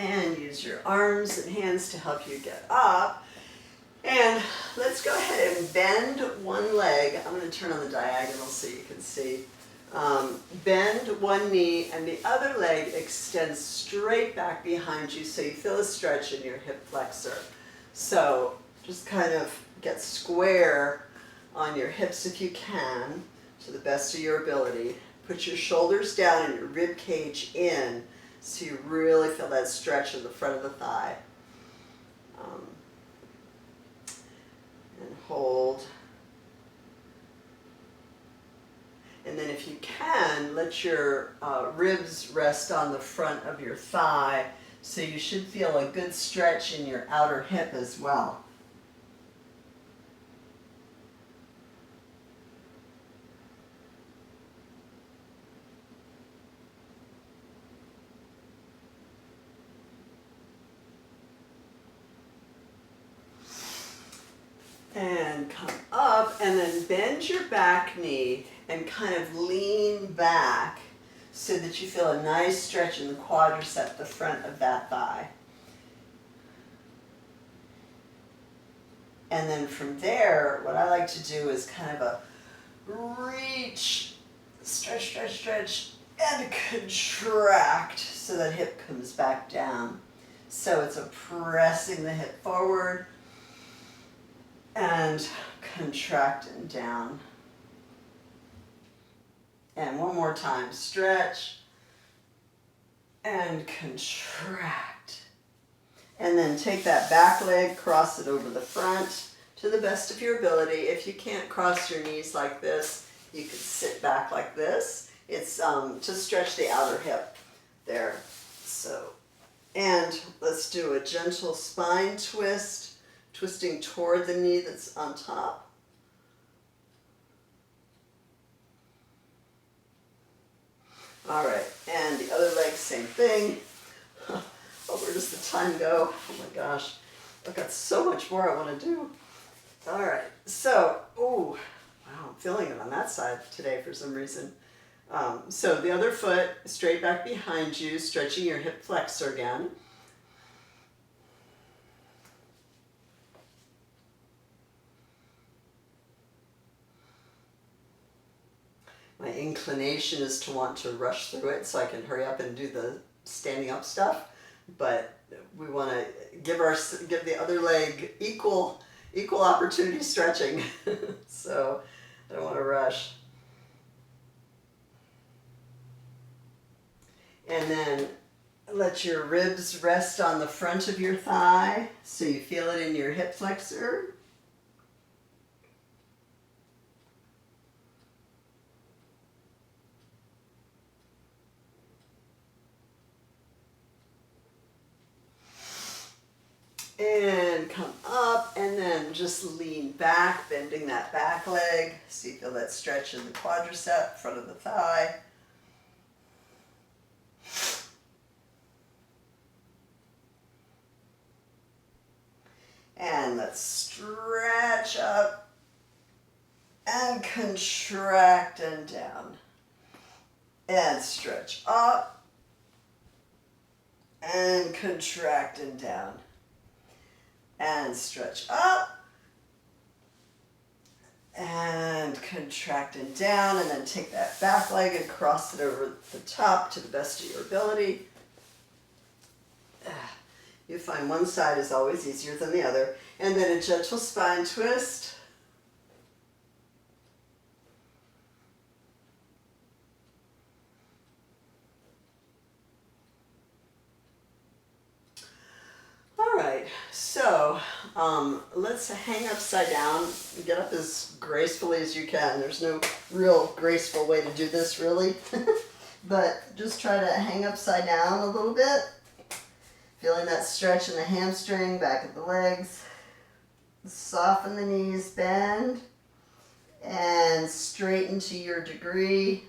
And use your arms and hands to help you get up. And let's go ahead and bend one leg. I'm going to turn on the diagonal so you can see. Bend one knee, and the other leg extends straight back behind you so you feel a stretch in your hip flexor. So just kind of get square on your hips if you can, to the best of your ability. Put your shoulders down and your rib cage in, so you really feel that stretch in the front of the thigh. And hold. And then if you can, let your ribs rest on the front of your thigh, so you should feel a good stretch in your outer hip as well. and come up, and then bend your back knee and kind of lean back so that you feel a nice stretch in the quadricep, the front of that thigh. And then from there, what I like to do is kind of a reach, stretch, stretch, stretch, and contract so that hip comes back down. So it's a pressing the hip forward and contracting down. And one more time, stretch and contract. And then take that back leg, cross it over the front to the best of your ability. If you can't cross your knees like this, you could sit back like this. It's to stretch the outer hip there. So, and let's do a gentle spine twist, twisting toward the knee that's on top. All right, and the other leg, same thing. Oh, where does the time go? Oh my gosh, I've got so much more I want to do. All right, so, oh, wow, I'm feeling it on that side today for some reason. So the other foot straight back behind you, stretching your hip flexor again. My inclination is to want to rush through it so I can hurry up and do the standing up stuff, but we want to give the other leg equal opportunity stretching. So I don't want to rush. And then let your ribs rest on the front of your thigh so you feel it in your hip flexor. And come up, and then just lean back, bending that back leg. So you feel that stretch in the quadricep, front of the thigh. And let's stretch up and contract and down. And stretch up and contract and down. And stretch up and contract and down, and then take that back leg and cross it over the top to the best of your ability. You find one side is always easier than the other. And then a gentle spine twist. All right, so let's hang upside down. Get up as gracefully as you can. There's no real graceful way to do this, really. But just try to hang upside down a little bit. Feeling that stretch in the hamstring, back of the legs. Soften the knees, bend, and straighten to your degree.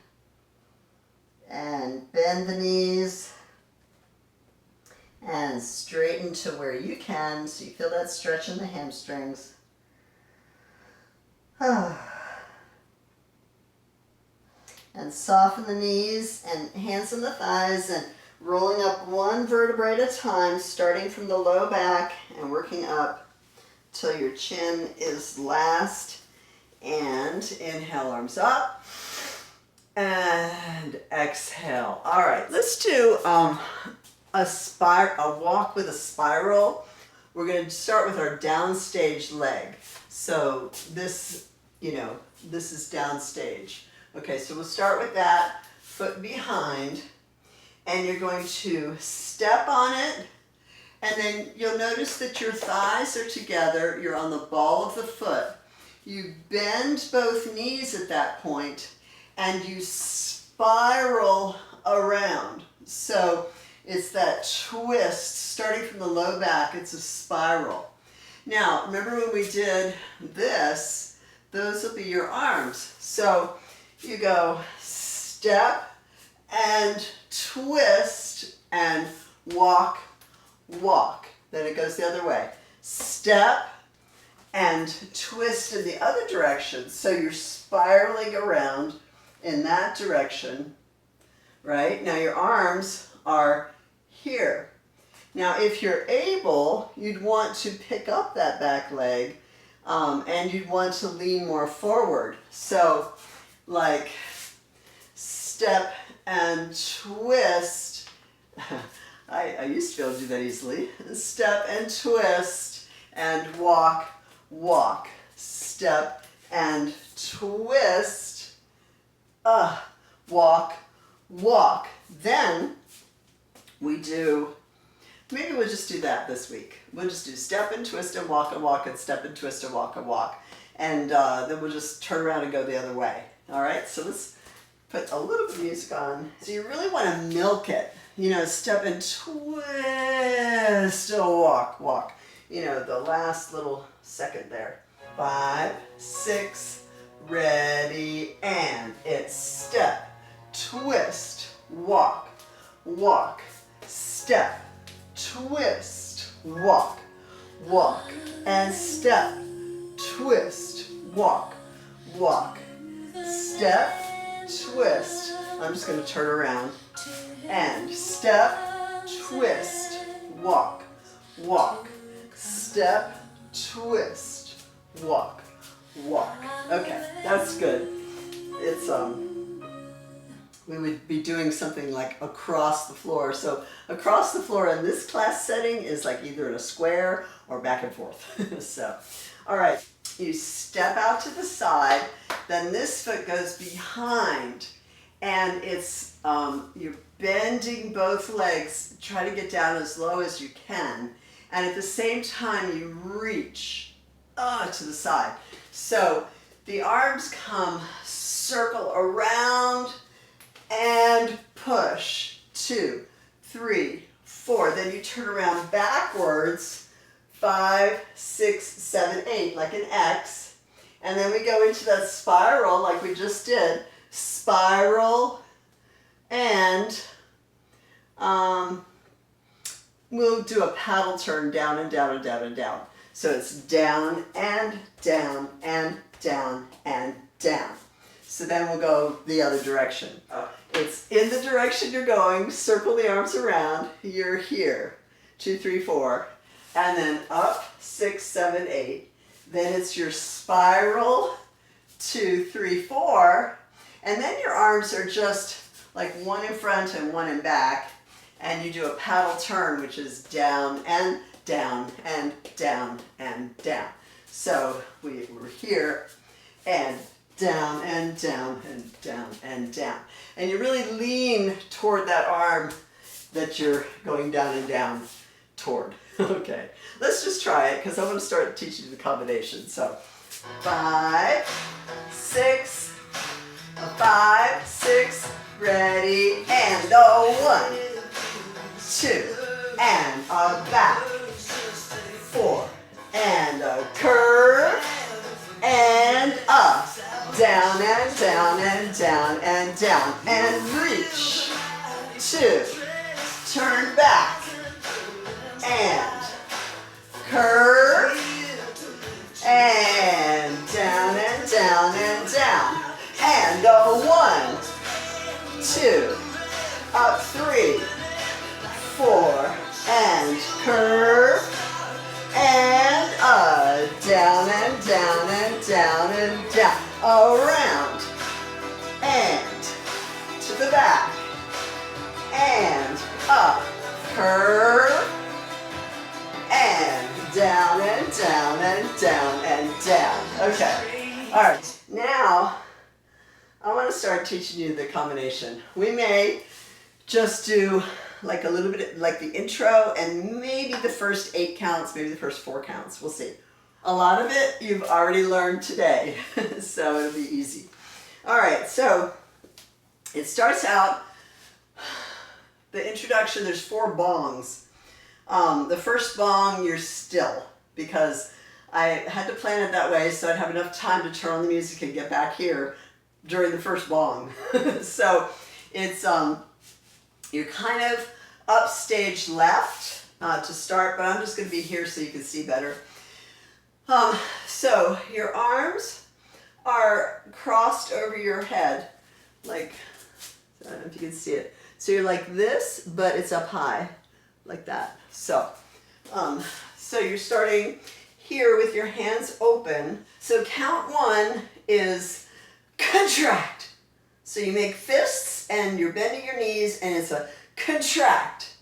And bend the knees. And straighten to where you can, so you feel that stretch in the hamstrings. And soften the knees and hands on the thighs, and rolling up one vertebrae at a time, starting from the low back and working up till your chin is last. And inhale, arms up. And exhale. All right, let's do a walk with a spiral. We're going to start with our downstage leg. So this is downstage. Okay, so we'll start with that, foot behind, and you're going to step on it, and then you'll notice that your thighs are together. You're on the ball of the foot. You bend both knees at that point, and you spiral around. So it's that twist, starting from the low back, it's a spiral. Now, remember when we did this, those will be your arms. So you go step and twist and walk, walk. Then it goes the other way. Step and twist in the other direction. So you're spiraling around in that direction, right? Now your arms are here. Now if you're able, you'd want to pick up that back leg and you'd want to lean more forward. So like step and twist. I used to be able to do that easily. Step and twist and walk, walk. Step and twist, walk, walk. Then we do, maybe we'll just do that this week. We'll just do step and twist and walk, and step and twist and walk, and walk. And then we'll just turn around and go the other way. All right, so let's put a little bit of music on. So you really want to milk it. You know, step and twist, walk, walk. You know, the last little second there. 5, 6, ready, and it's step, twist, walk, walk, step, twist, walk, walk, and step, twist, walk, walk, step, twist. I'm just going to turn around. And step, twist, walk, walk, step, twist, walk, walk. Okay, that's good. It's we would be doing something like across the floor. So across the floor in this class setting is like either in a square or back and forth. So, all right, you step out to the side, then this foot goes behind, and it's you're bending both legs, try to get down as low as you can, and at the same time you reach to the side. So the arms come, circle around and push. 2, 3, 4. Then you turn around backwards. 5, 6, 7, 8, like an X. And then we go into that spiral like we just did. Spiral, and we'll do a paddle turn down and down and down and down. So it's down and down and down and down. So then we'll go the other direction. It's in the direction you're going, circle the arms around, you're here. 2, 3, 4. And then up, 6, 7, 8. Then it's your spiral, 2, 3, 4. And then your arms are just like one in front and one in back. And you do a paddle turn, which is down and down and down and down. So we're here and down and down and down and down. And you really lean toward that arm that you're going down and down toward. Okay, let's just try it because I want to start teaching you the combination. So 5, 6, 5, 6, ready, and a 1, 2, and a back, 4, and a curve, and up, down and down and down and down, and reach, 2, turn back, and curve, and down and down and down, and a 1, 2, up 3, 4, and curve, and down and down and down and down, around, and to the back, and up, curve, and down and down and down and down. Okay, all right, now I want to start teaching you the combination. We may just do like a little bit like the intro and maybe the first 8 counts, maybe the first 4 counts. We'll see. A lot of it you've already learned today, so it'll be easy. All right, so it starts out, the introduction, there's 4 bongs. The first bong, you're still, because I had to plan it that way so I'd have enough time to turn on the music and get back here during the first bong. So it's, you're kind of upstage left to start, but I'm just going to be here so you can see better. So your arms are crossed over your head, like, I don't know if you can see it. So you're like this, but it's up high, like that. So you're starting here with your hands open. So count one is contract. So you make fists and you're bending your knees and it's a contract.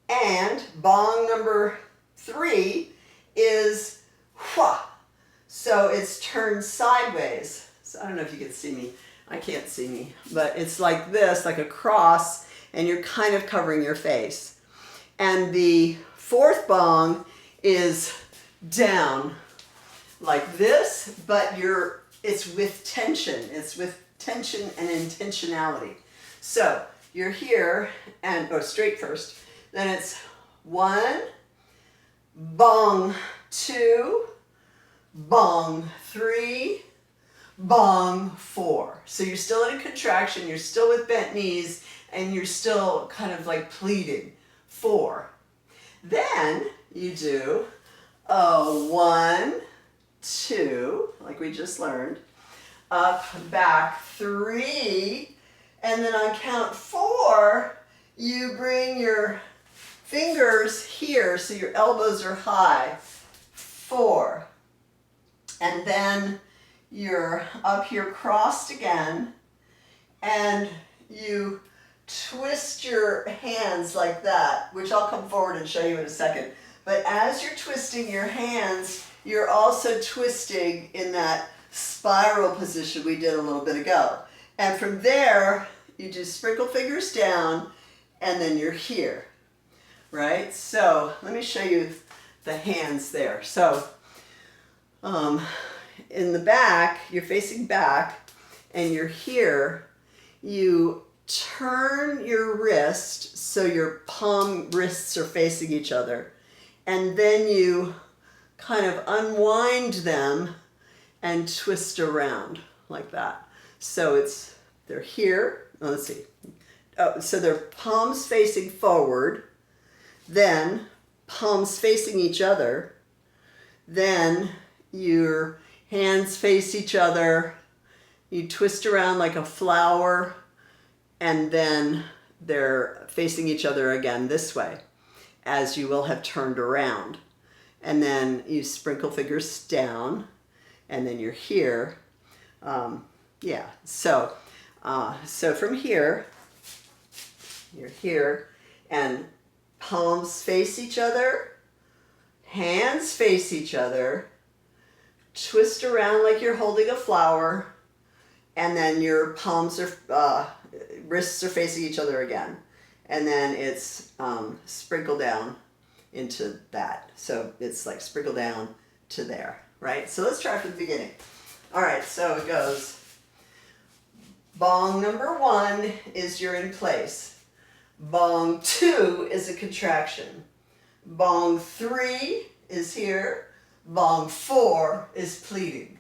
And bong number 3 is hua. So it's turned sideways. So I don't know if you can see me. I can't see me. But it's like this, like a cross, and you're kind of covering your face. And the 4th bong is down like this, but it's with tension. It's with tension and intentionality. So you're here and straight first. Then it's 1, bong 2, bong 3, bong 4. So you're still in a contraction, you're still with bent knees, and you're still kind of like pleating. 4. Then you do a 1, 2, like we just learned, up, back, 3, and then on count 4, you bring your fingers here so your elbows are high. 4. And then you're up here crossed again, and you twist your hands like that, which I'll come forward and show you in a second. But as you're twisting your hands, you're also twisting in that spiral position we did a little bit ago. And from there, you do sprinkle fingers down, and then you're here, right? So let me show you the hands there. So in the back, you're facing back, and you're here. You turn your wrist so your palm wrists are facing each other, and then you kind of unwind them and twist around like that. So they're here. Oh, let's see. Oh, so they're palms facing forward, then palms facing each other, then your hands face each other, you twist around like a flower, and then they're facing each other again this way, as you will have turned around. And then you sprinkle fingers down, and then you're here. So from here, you're here, and palms face each other, hands face each other, twist around like you're holding a flower, and then your palms are, wrists are facing each other again. And then it's sprinkle down into that. So it's like sprinkle down to there, right? So let's try from the beginning. All right, so it goes, bong number 1 is you're in place. Bong 2 is a contraction. Bong 3 is here. Bong 4 is pleating.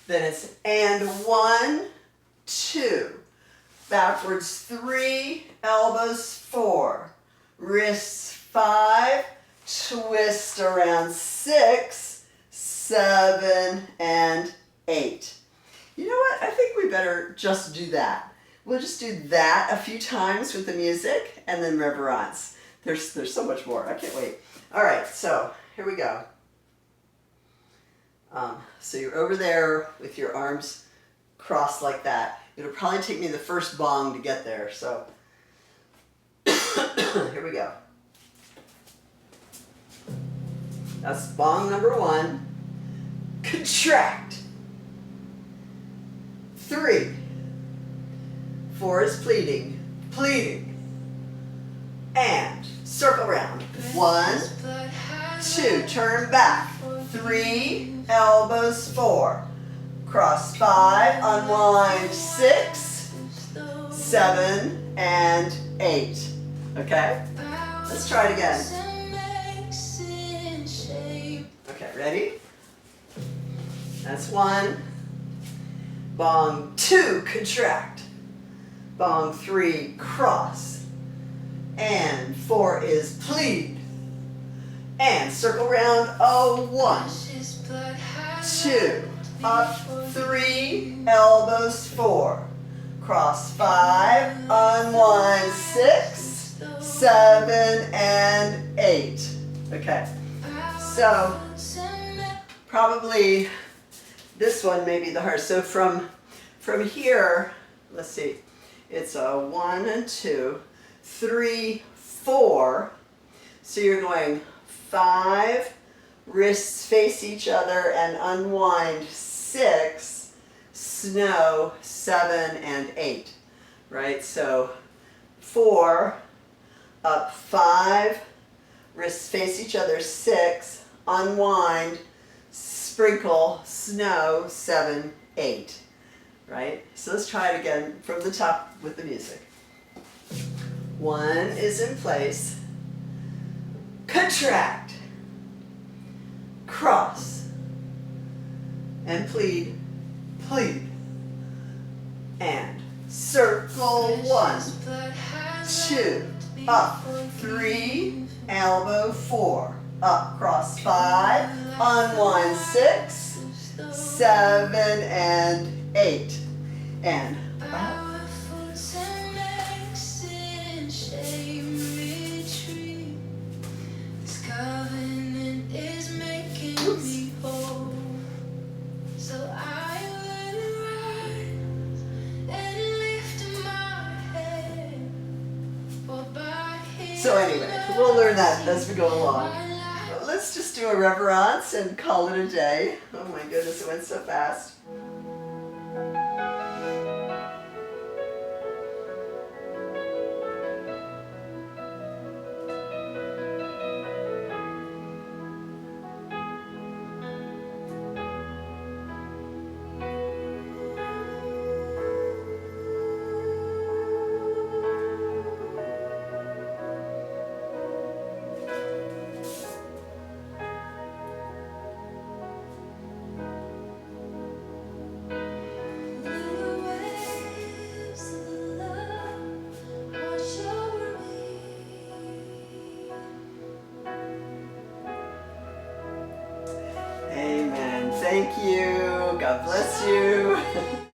Then it's and 1, 2. Backwards 3, elbows 4. Wrists 5, twist around 6, 7, and 8. You know what? I think we better just do that. We'll just do that a few times with the music and then reverence. There's so much more. I can't wait. All right, so here we go. So you're over there with your arms crossed like that. It'll probably take me the first bong to get there, so here we go. That's bong number 1. Contract. 3. 4 is pleating. Pleating. And circle round. 1, 2. Turn back. 3. Elbows 4. Cross 5. Unwind 6, 7, and 8. Okay? Let's try it again. Okay, ready? That's 1. Bong 2, contract. Bong 3, cross. And 4 is pleat. And circle round, 1. 2, up 3, elbows 4, cross 5, unwind 6, 7, and 8. Okay, so probably this one may be the hardest. So from here, let's see, it's a 1 and 2, 3, 4. So you're going 5, wrists face each other and unwind 6, snow 7 and 8, right? So 4, up 5, wrists face each other 6, unwind, sprinkle, snow 7, 8, right? So let's try it again from the top with the music. 1 is in place, contract, cross, and plead, plead, and circle 1, 2, up 3, elbow 4, up, cross 5, unwind 6, 7, and 8, and up. So anyway, we'll learn that as we go along. But let's just do a reverence and call it a day. Oh my goodness, it went so fast. Amen. Thank you. God bless you.